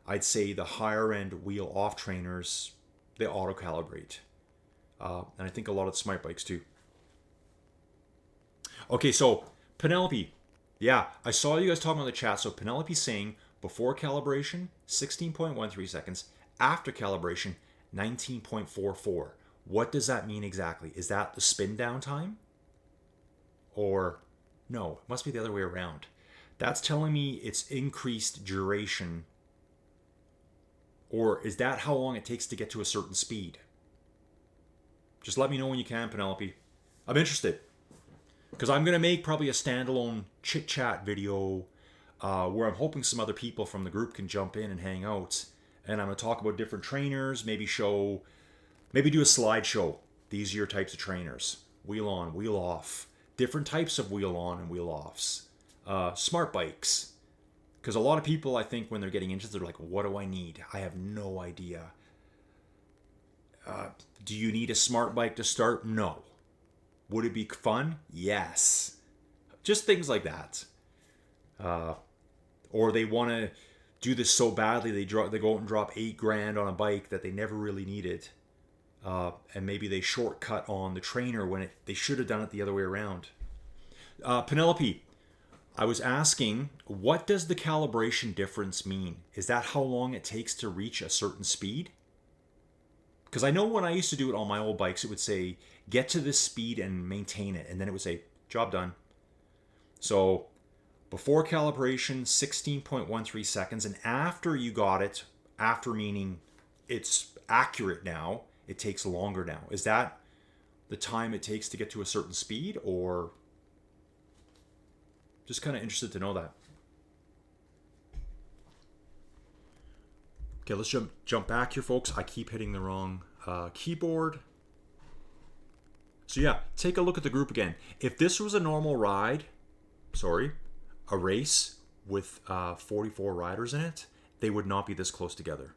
I'd say the higher-end wheel-off trainers, they auto-calibrate. And I think a lot of the smart bikes too. Okay, so Penelope. Yeah, I saw you guys talking on the chat. So Penelope's saying before calibration, 16.13 seconds. After calibration, 19.44. What does that mean exactly? Is that the spin down time? Or no, it must be the other way around. That's telling me it's increased duration. Or is that how long it takes to get to a certain speed? Just let me know when you can, Penelope. I'm interested. Because I'm going to make probably a standalone chit-chat video where I'm hoping some other people from the group can jump in and hang out. And I'm going to talk about different trainers, maybe do a slideshow. These are your types of trainers. Wheel on, wheel off. Different types of wheel on and wheel offs. Smart bikes. Because a lot of people, I think, when they're getting into it, they're like, what do I need? I have no idea. Do you need a smart bike to start? No. Would it be fun? Yes. Just things like that. Or they want to do this so badly, they go out and drop $8,000 on a bike that they never really needed. And maybe they shortcut on the trainer when they should have done it the other way around. Penelope, I was asking, what does the calibration difference mean? Is that how long it takes to reach a certain speed? Because I know when I used to do it on my old bikes, it would say, get to this speed and maintain it. And then it would say, job done. So before calibration, 16.13 seconds. And after you got it, after meaning it's accurate now, it takes longer now. Is that the time it takes to get to a certain speed? Or just kind of interested to know that. Okay, let's jump back here, folks. I keep hitting the wrong keyboard. So yeah, take a look at the group again. If this was a normal ride, a race with 44 riders in it, they would not be this close together.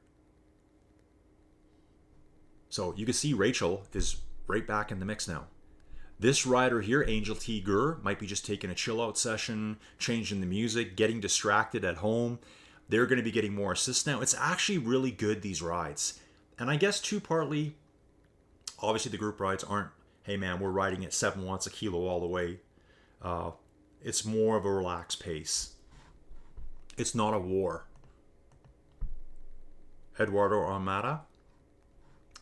So you can see Rachel is right back in the mix now. This rider here, Angel T. Gurr, might be just taking a chill out session, changing the music, getting distracted at home. They're going to be getting more assists now. It's actually really good, these rides. And I guess too, partly, obviously the group rides aren't, hey man, we're riding at 7 watts a kilo all the way. It's more of a relaxed pace. It's not a war. Eduardo Armada.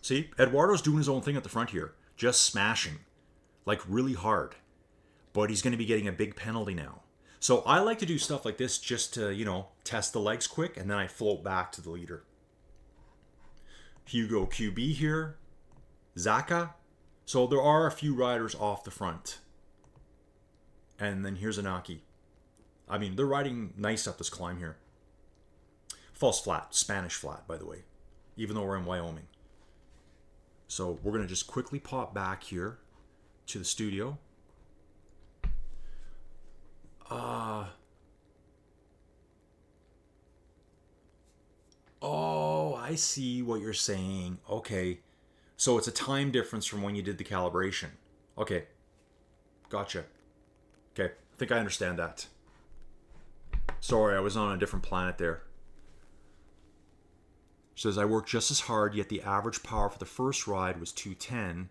See, Eduardo's doing his own thing at the front here. Just smashing. Like really hard. But he's going to be getting a big penalty now. So I like to do stuff like this just to, test the legs quick. And then I float back to the leader. Hugo QB here. Zaka. So there are a few riders off the front. And then here's Anaki. I mean, they're riding nice up this climb here. False flat. Spanish flat, by the way. Even though we're in Wyoming. So we're going to just quickly pop back here to the studio. Oh, I see what you're saying. Okay. So it's a time difference from when you did the calibration. Okay. Gotcha. Okay. I think I understand that. Sorry, I was on a different planet there. Says, I worked just as hard, yet the average power for the first ride was 210.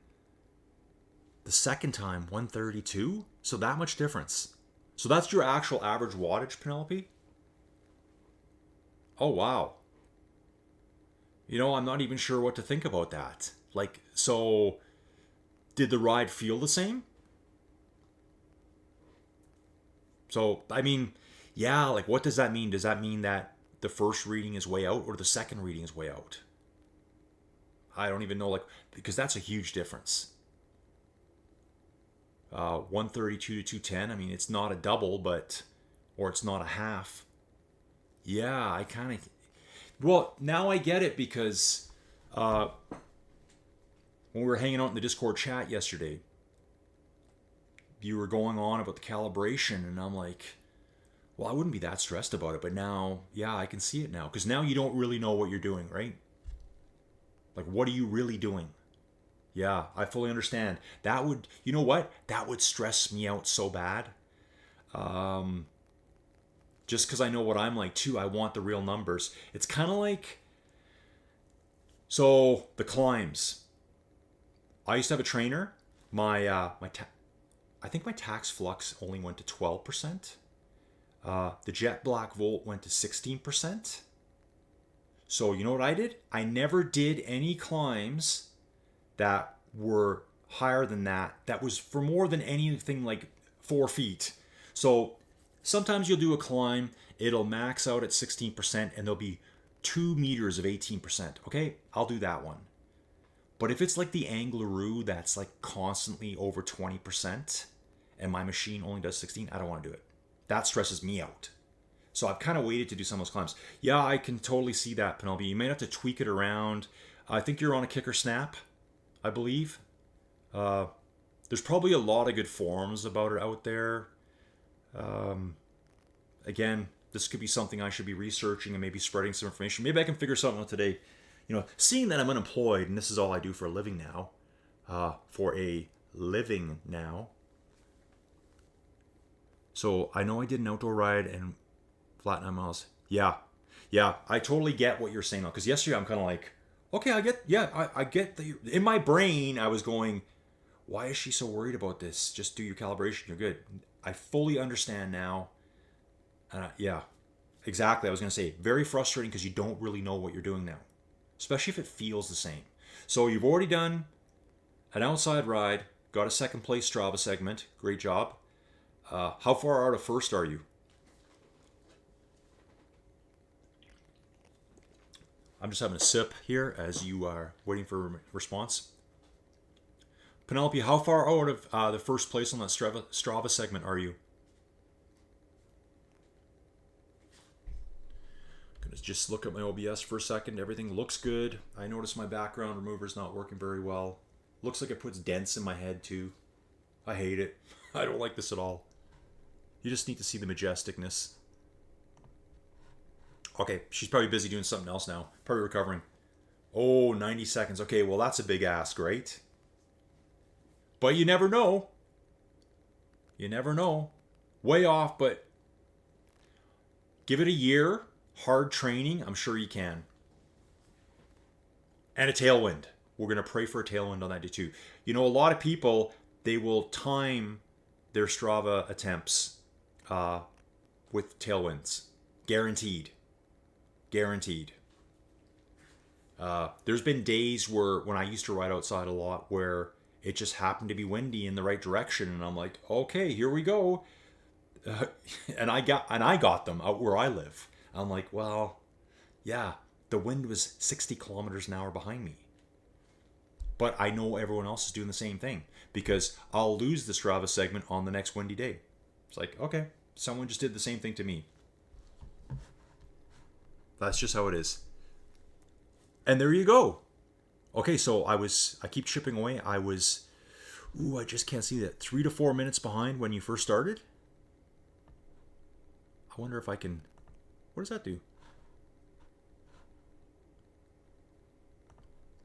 The second time, 132? So that much difference. So that's your actual average wattage, Penelope? Oh, wow. I'm not even sure what to think about that. Like, so did the ride feel the same? So, I mean, yeah, like what does that mean? Does that mean that the first reading is way out or the second reading is way out? I don't even know, like, because that's a huge difference. 132 to 210, I mean, it's not a double, or it's not a half. Yeah, I kind of, well, now I get it because when we were hanging out in the Discord chat yesterday, you were going on about the calibration, and I'm like, well, I wouldn't be that stressed about it, but now, yeah, I can see it now. Because now you don't really know what you're doing, right? Like, what are you really doing? Yeah, I fully understand. That would, you know what? That would stress me out so bad. Just because I know what I'm like too, I want the real numbers. It's kind of like, so the climbs. I used to have a trainer. I think my tax flux only went to 12%. The jet black volt went to 16%. So you know what I did? I never did any climbs that were higher than that. That was for more than anything like 4 feet. So sometimes you'll do a climb, it'll max out at 16%, and there'll be 2 meters of 18%. Okay, I'll do that one. But if it's like the Angleroo that's like constantly over 20% and my machine only does 16, I don't want to do it. That stresses me out. So I've kind of waited to do some of those climbs. Yeah, I can totally see that, Penelope. You may have to tweak it around. I think you're on a kicker snap, I believe. There's probably a lot of good forums about it out there. Again, this could be something I should be researching and maybe spreading some information. Maybe I can figure something out today. Seeing that I'm unemployed and this is all I do for a living now, So I know I did an outdoor ride and flat 9 miles. Yeah, I totally get what you're saying now. Because yesterday I'm kind of like, okay, I get that. In my brain, I was going, why is she so worried about this? Just do your calibration, you're good. I fully understand now. Yeah, exactly. I was going to say, very frustrating because you don't really know what you're doing now. Especially if it feels the same. So you've already done an outside ride, got a second place Strava segment. Great job. How far out of first are you? I'm just having a sip here as you are waiting for a response. Penelope, how far out of the first place on that Strava segment are you? Gonna just look at my OBS for a second. Everything looks good. I notice my background remover is not working very well. Looks like it puts dents in my head too. I hate it. I don't like this at all. You just need to see the majesticness. Okay, she's probably busy doing something else now. Probably recovering. Oh, 90 seconds. Okay, well, that's a big ask, right? But you never know. You never know. Way off, but give it a year. Hard training. I'm sure you can. And a tailwind. We're going to pray for a tailwind on that day too. A lot of people, they will time their Strava attempts with tailwinds. Guaranteed. There's been days when I used to ride outside a lot where it just happened to be windy in the right direction, and I'm like, okay, here we go. And I got them out where I live. I'm like, well, yeah, the wind was 60 kilometers an hour behind me. But I know everyone else is doing the same thing because I'll lose the Strava segment on the next windy day. It's like, okay, someone just did the same thing to me. That's just how it is. And there you go. Okay, so I keep chipping away. I just can't see that. 3 to 4 minutes behind when you first started. I wonder if I can, what does that do?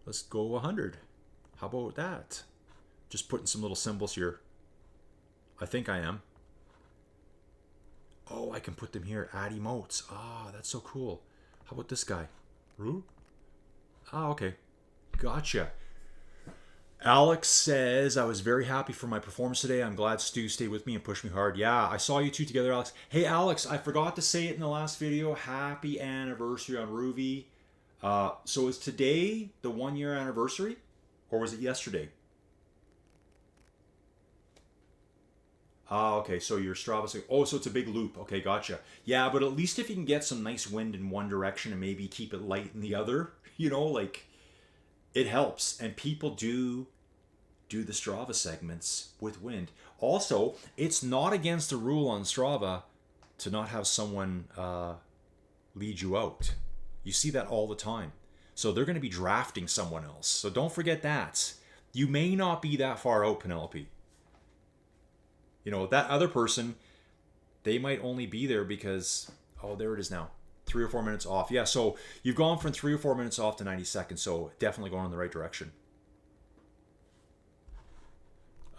Let's go 100. How about that? Just putting some little symbols here. I think I am. Oh, I can put them here. Add emotes. Ah, that's so cool. How about this guy? Roo? Ah, okay. Gotcha. Alex says, I was very happy for my performance today. I'm glad Stu stayed with me and pushed me hard. Yeah, I saw you two together, Alex. Hey, Alex, I forgot to say it in the last video. Happy anniversary on Ruby. So is today the 1 year anniversary? Or was it yesterday? Okay, so your Strava saying, oh, so it's a big loop. Okay, gotcha. Yeah, but at least if you can get some nice wind in one direction and maybe keep it light in the other, like it helps. And people do the Strava segments with wind. Also, it's not against the rule on Strava to not have someone lead you out. You see that all the time. So they're going to be drafting someone else. So don't forget that. You may not be that far out, Penelope. That other person, they might only be there because, oh, there it is now. 3 or 4 minutes off. Yeah, so you've gone from 3 or 4 minutes off to 90 seconds. So definitely going in the right direction.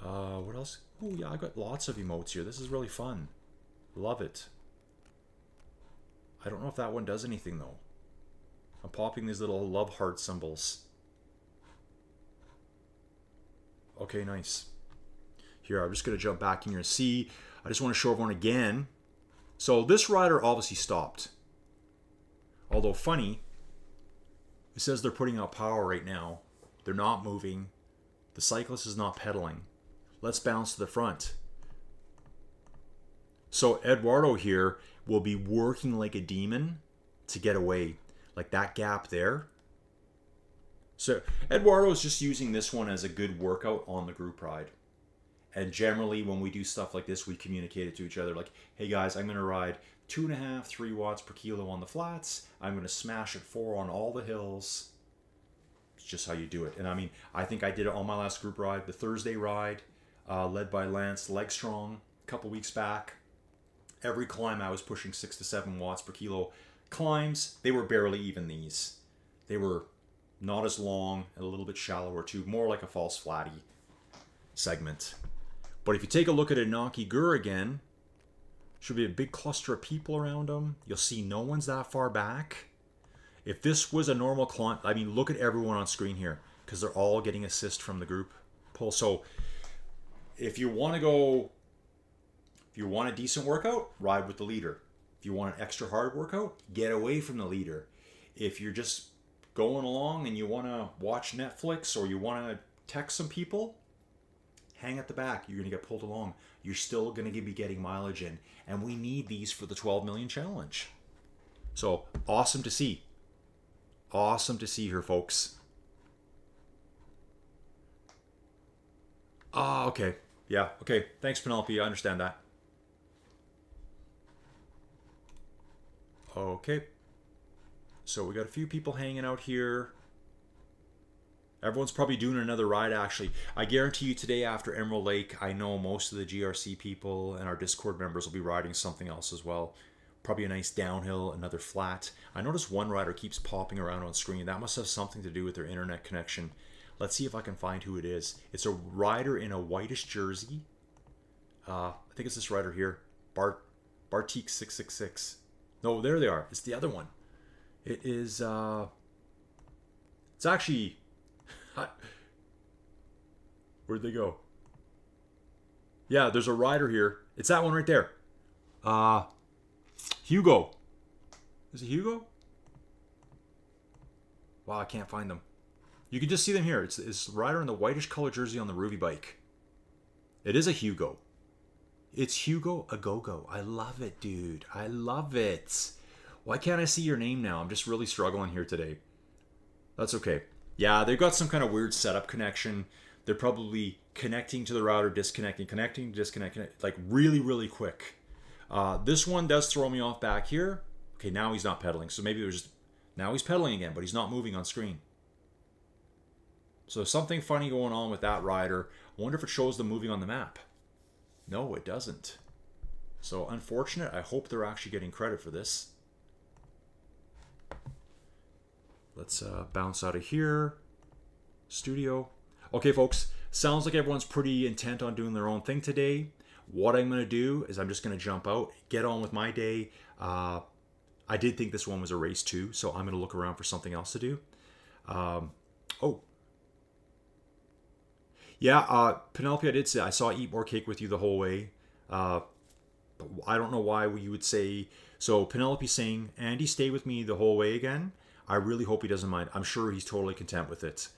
What else? Oh, yeah, I got lots of emotes here. This is really fun. Love it. I don't know if that one does anything, though. I'm popping these little love heart symbols. Okay, nice. Here, I'm just going to jump back in here and see. I just want to show everyone again. So this rider obviously stopped. Although funny, it says they're putting out power right now. They're not moving. The cyclist is not pedaling. Let's bounce to the front. So Eduardo here will be working like a demon to get away. Like that gap there. So Eduardo is just using this one as a good workout on the group ride. And generally when we do stuff like this, we communicate it to each other like, hey guys, I'm going to ride 2.5, 3 watts per kilo on the flats. I'm going to smash it 4 on all the hills. It's just how you do it. And I mean, I think I did it on my last group ride, the Thursday ride, led by Lance Leg Strong a couple weeks back. Every climb I was pushing 6 to 7 watts per kilo. Climbs, they were barely even these. They were not as long and a little bit shallower too, more like a false flatty segment. But if you take a look at Inaki Gur again, should be a big cluster of people around him. You'll see no one's that far back. If this was a normal climb, I mean, look at everyone on screen here because they're all getting assist from the group pull. So if you want a decent workout, ride with the leader. If you want an extra hard workout, get away from the leader. If you're just going along and you want to watch Netflix or you want to text some people, hang at the back. You're going to get pulled along. You're still going to be getting mileage in. And we need these for the 12 million challenge. So awesome to see. Awesome to see here, folks. Okay. Yeah, okay. Thanks, Penelope. I understand that. Okay. So we got a few people hanging out here. Everyone's probably doing another ride, actually. I guarantee you today after Emerald Lake, I know most of the GRC people and our Discord members will be riding something else as well. Probably a nice downhill, another flat. I noticed one rider keeps popping around on screen. That must have something to do with their internet connection. Let's see if I can find who it is. It's a rider in a whitish jersey. I think it's this rider here. Bartik 666. No, there they are. It's the other one. It is, it's actually, where'd they go? Yeah, there's a rider here. It's that one right there. Hugo. Is it Hugo? Wow, I can't find them. You can just see them here. It's the rider in the whitish color jersey on the Ruby bike. It is a Hugo. It's Hugo Agogo. I love it, dude. I love it. Why can't I see your name now? I'm just really struggling here today. That's okay. Yeah, they've got some kind of weird setup connection. They're probably connecting to the router, disconnecting, connecting, disconnecting, like really, really quick. This one does throw me off back here. Okay, now he's not pedaling. So maybe there's just, now he's pedaling again, but he's not moving on screen. So something funny going on with that rider. I wonder if it shows them moving on the map. No, it doesn't. So unfortunate. I hope they're actually getting credit for this. Let's bounce out of here. Studio. Okay, folks. Sounds like everyone's pretty intent on doing their own thing today. What I'm going to do is I'm just going to jump out, get on with my day. I did think this one was a race too, so I'm going to look around for something else to do. Oh. Yeah, Penelope, I did say I saw Eat More Cake with you the whole way. Uh, but I don't know why you would say so. Penelope saying, "Andy, stay with me the whole way again." I really hope he doesn't mind. I'm sure he's totally content with it.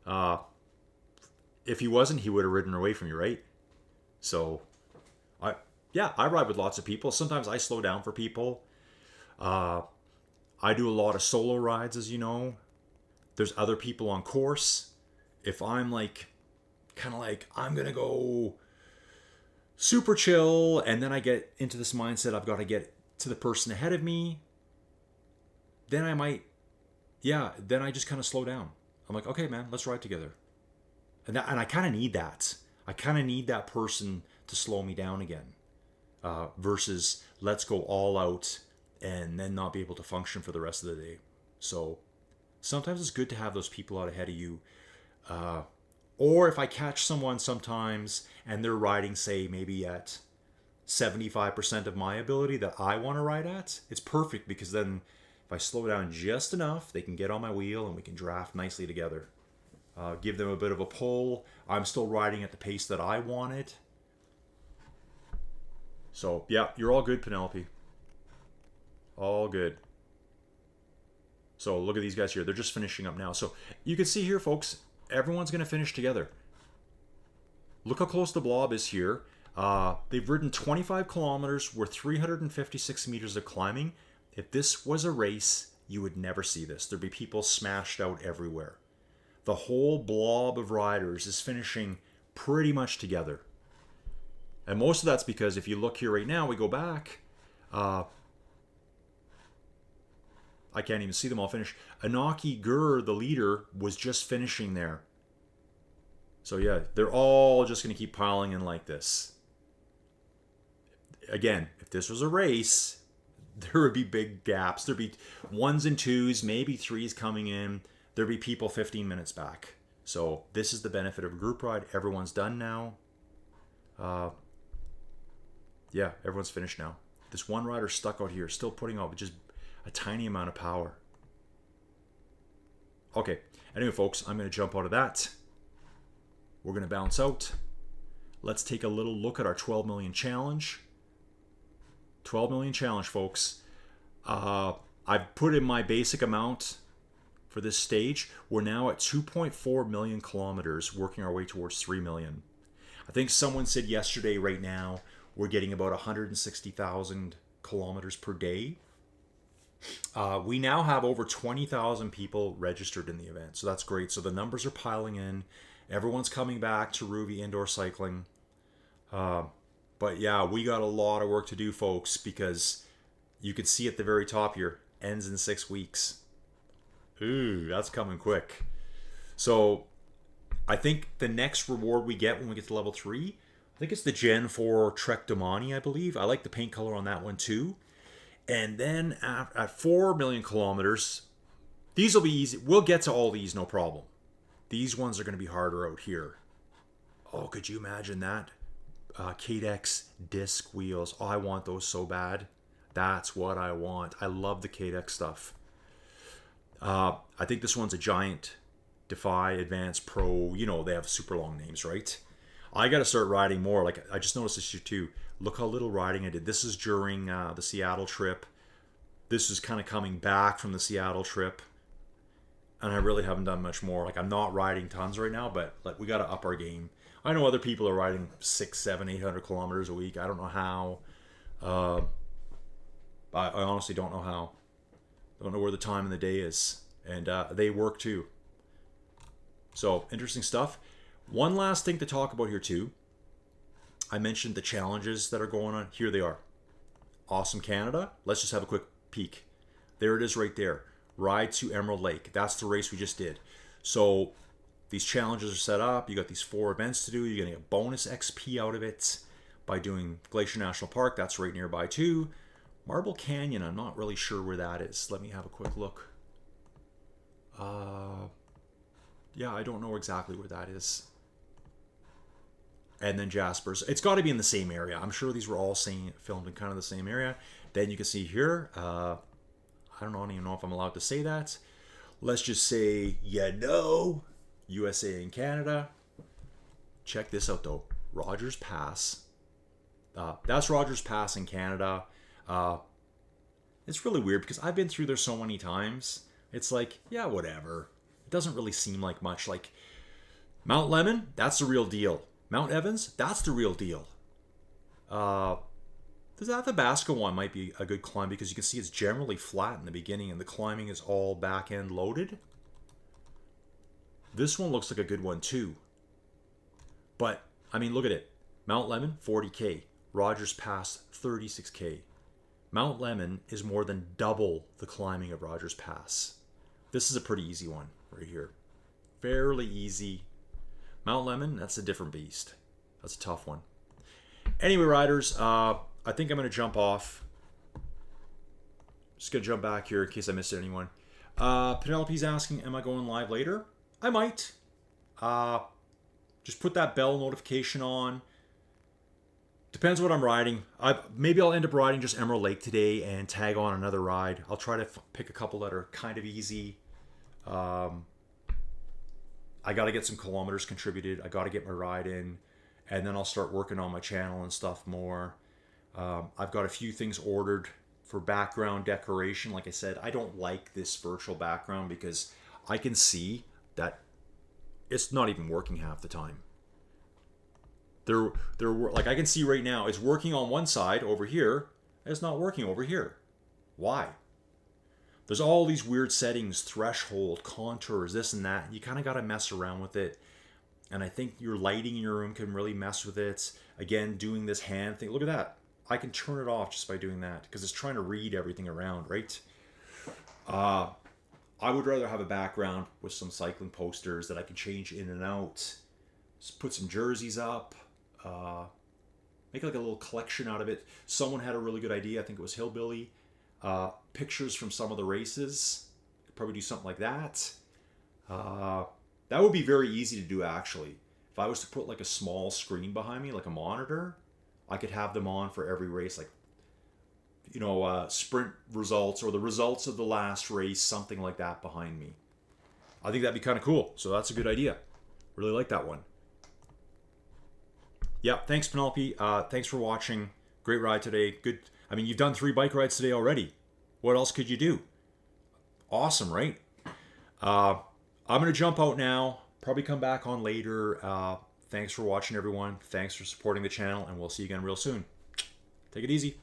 Uh, if he wasn't, he would have ridden away from you, right? So, I yeah, I ride with lots of people. Sometimes I slow down for people. Uh, I do a lot of solo rides, as you know. There's other people on course. If I'm like, kind of like, I'm gonna go super chill, and then I get into this mindset, I've got to get to the person ahead of me, then I might, yeah, then I just kind of slow down. I'm like, okay, man, let's ride together. And I kind of need that. I kind of need that person to slow me down again, versus let's go all out and then not be able to function for the rest of the day. So sometimes it's good to have those people out ahead of you. Uh, or if I catch someone sometimes and they're riding, say, maybe at 75% of my ability that I want to ride at, it's perfect because then if I slow down just enough, they can get on my wheel and we can draft nicely together. Give them a bit of a pull. I'm still riding at the pace that I wanted. So, yeah, you're all good, Penelope. All good. So, look at these guys here. They're just finishing up now. So, you can see here, folks, everyone's going to finish together. Look how close the blob is here. They've ridden 25 kilometers with 356 meters of climbing. If this was a race, you would never see this. There'd be people smashed out everywhere. The whole blob of riders is finishing pretty much together. And most of that's because if you look here right now, we go back. I can't even see them all finish. Anaki Gur, the leader, was just finishing there. So yeah, they're all just going to keep piling in like this. Again, if this was a race, there would be big gaps. There'd be ones and twos, maybe threes coming in. There'd be people 15 minutes back. So this is the benefit of a group ride. Everyone's done now. Yeah, everyone's finished now. This one rider stuck out here, still putting out just a tiny amount of power. Okay, anyway, folks, I'm going to jump out of that. We're going to bounce out. Let's take a little look at our 12 million challenge. 12 million challenge, folks. I've put in my basic amount for this stage. We're now at 2.4 million kilometers, working our way towards 3 million. I think someone said yesterday, right now, we're getting about 160,000 kilometers per day. We now have over 20,000 people registered in the event, so that's great. So the numbers are piling in. Everyone's coming back to Ruby indoor cycling. But yeah, we got a lot of work to do, folks, because you can see at the very top here, ends in 6 weeks. Ooh, that's coming quick. So I think the next reward we get when we get to level 3, I think it's the Gen 4 Trek Domani, I believe. I like the paint color on that one too. And then at 4 million kilometers, these will be easy. We'll get to all these, no problem. These ones are going to be harder out here. Oh, could you imagine that? Cadex disc wheels. Oh, I want those so bad. That's what I want. I love the Cadex stuff. I think this one's a Giant Defy Advanced Pro. You know, they have super long names, right? I got to start riding more. Like, I just noticed this year too. Look how little riding I did. This is during the Seattle trip. This is kind of coming back from the Seattle trip. And I really haven't done much more. Like, I'm not riding tons right now, but like, we got to up our game. I know other people are riding 600, 700, 800 kilometers a week. I don't know how. I honestly don't know how. Don't know where the time in the day is. And they work too. So, interesting stuff. One last thing to talk about here too. I mentioned the challenges that are going on. Here they are. Awesome Canada. Let's just have a quick peek. There it is right there. Ride to Emerald Lake. That's the race we just did. So these challenges are set up. You got these 4 events to do. You're getting a bonus XP out of it by doing Glacier National Park. That's right nearby too. Marble Canyon, I'm not really sure where that is. Let me have a quick look. Yeah, I don't know exactly where that is. And then Jasper's. It's got to be in the same area. I'm sure these were all filmed in kind of the same area. Then you can see here, I don't even know if I'm allowed to say that. Let's just say, USA and Canada. check this out though. Rogers Pass. That's Rogers Pass in Canada. It's really weird because I've been through there so many times. It's like, yeah, whatever. It doesn't really seem like much. Like Mount Lemmon, that's the real deal. Mount Evans, that's the real deal. The Athabasca one might be a good climb because you can see it's generally flat in the beginning and the climbing is all back end loaded. This one looks like a good one too. But, I mean, look at it. Mount Lemmon, 40K. Rogers Pass, 36K. Mount Lemmon is more than double the climbing of Rogers Pass. This is a pretty easy one right here. Fairly easy. Mount Lemmon, that's a different beast. That's a tough one. Anyway, riders, I think I'm going to jump off. Just going to jump back here in case I missed anyone. Penelope's asking, am I going live later? I might. Just put that bell notification on. Depends what I'm riding. Maybe I'll end up riding just Emerald Lake today and tag on another ride. I'll try to pick a couple that are kind of easy. I got to get some kilometers contributed. I got to get my ride in. And then I'll start working on my channel and stuff more. I've got a few things ordered for background decoration. Like I said, I don't like this virtual background because I can see that it's not even working half the time. Like I can see right now, it's working on one side over here, and it's not working over here. Why? There's all these weird settings, threshold, contours, this and that. You kind of got to mess around with it. And I think your lighting in your room can really mess with it. Again, doing this hand thing. Look at that. I can turn it off just by doing that because it's trying to read everything around, right? I would rather have a background with some cycling posters that I can change in and out. Just put some jerseys up. Make like a little collection out of it. Someone had a really good idea. I think it was Hillbilly. Pictures from some of the races. Could probably do something like that. That would be very easy to do, actually. If I was to put like a small screen behind me, like a monitor, I could have them on for every race, like, you know, sprint results or the results of the last race, something like that behind me. I think that'd be kind of cool. So that's a good idea. Really like that one. Yeah, thanks, Penelope. Thanks for watching. Great ride today. Good. I mean, you've done 3 bike rides today already. What else could you do? Awesome, right? I'm going to jump out now. Probably come back on later. Thanks for watching, everyone. Thanks for supporting the channel, and we'll see you again real soon. Take it easy.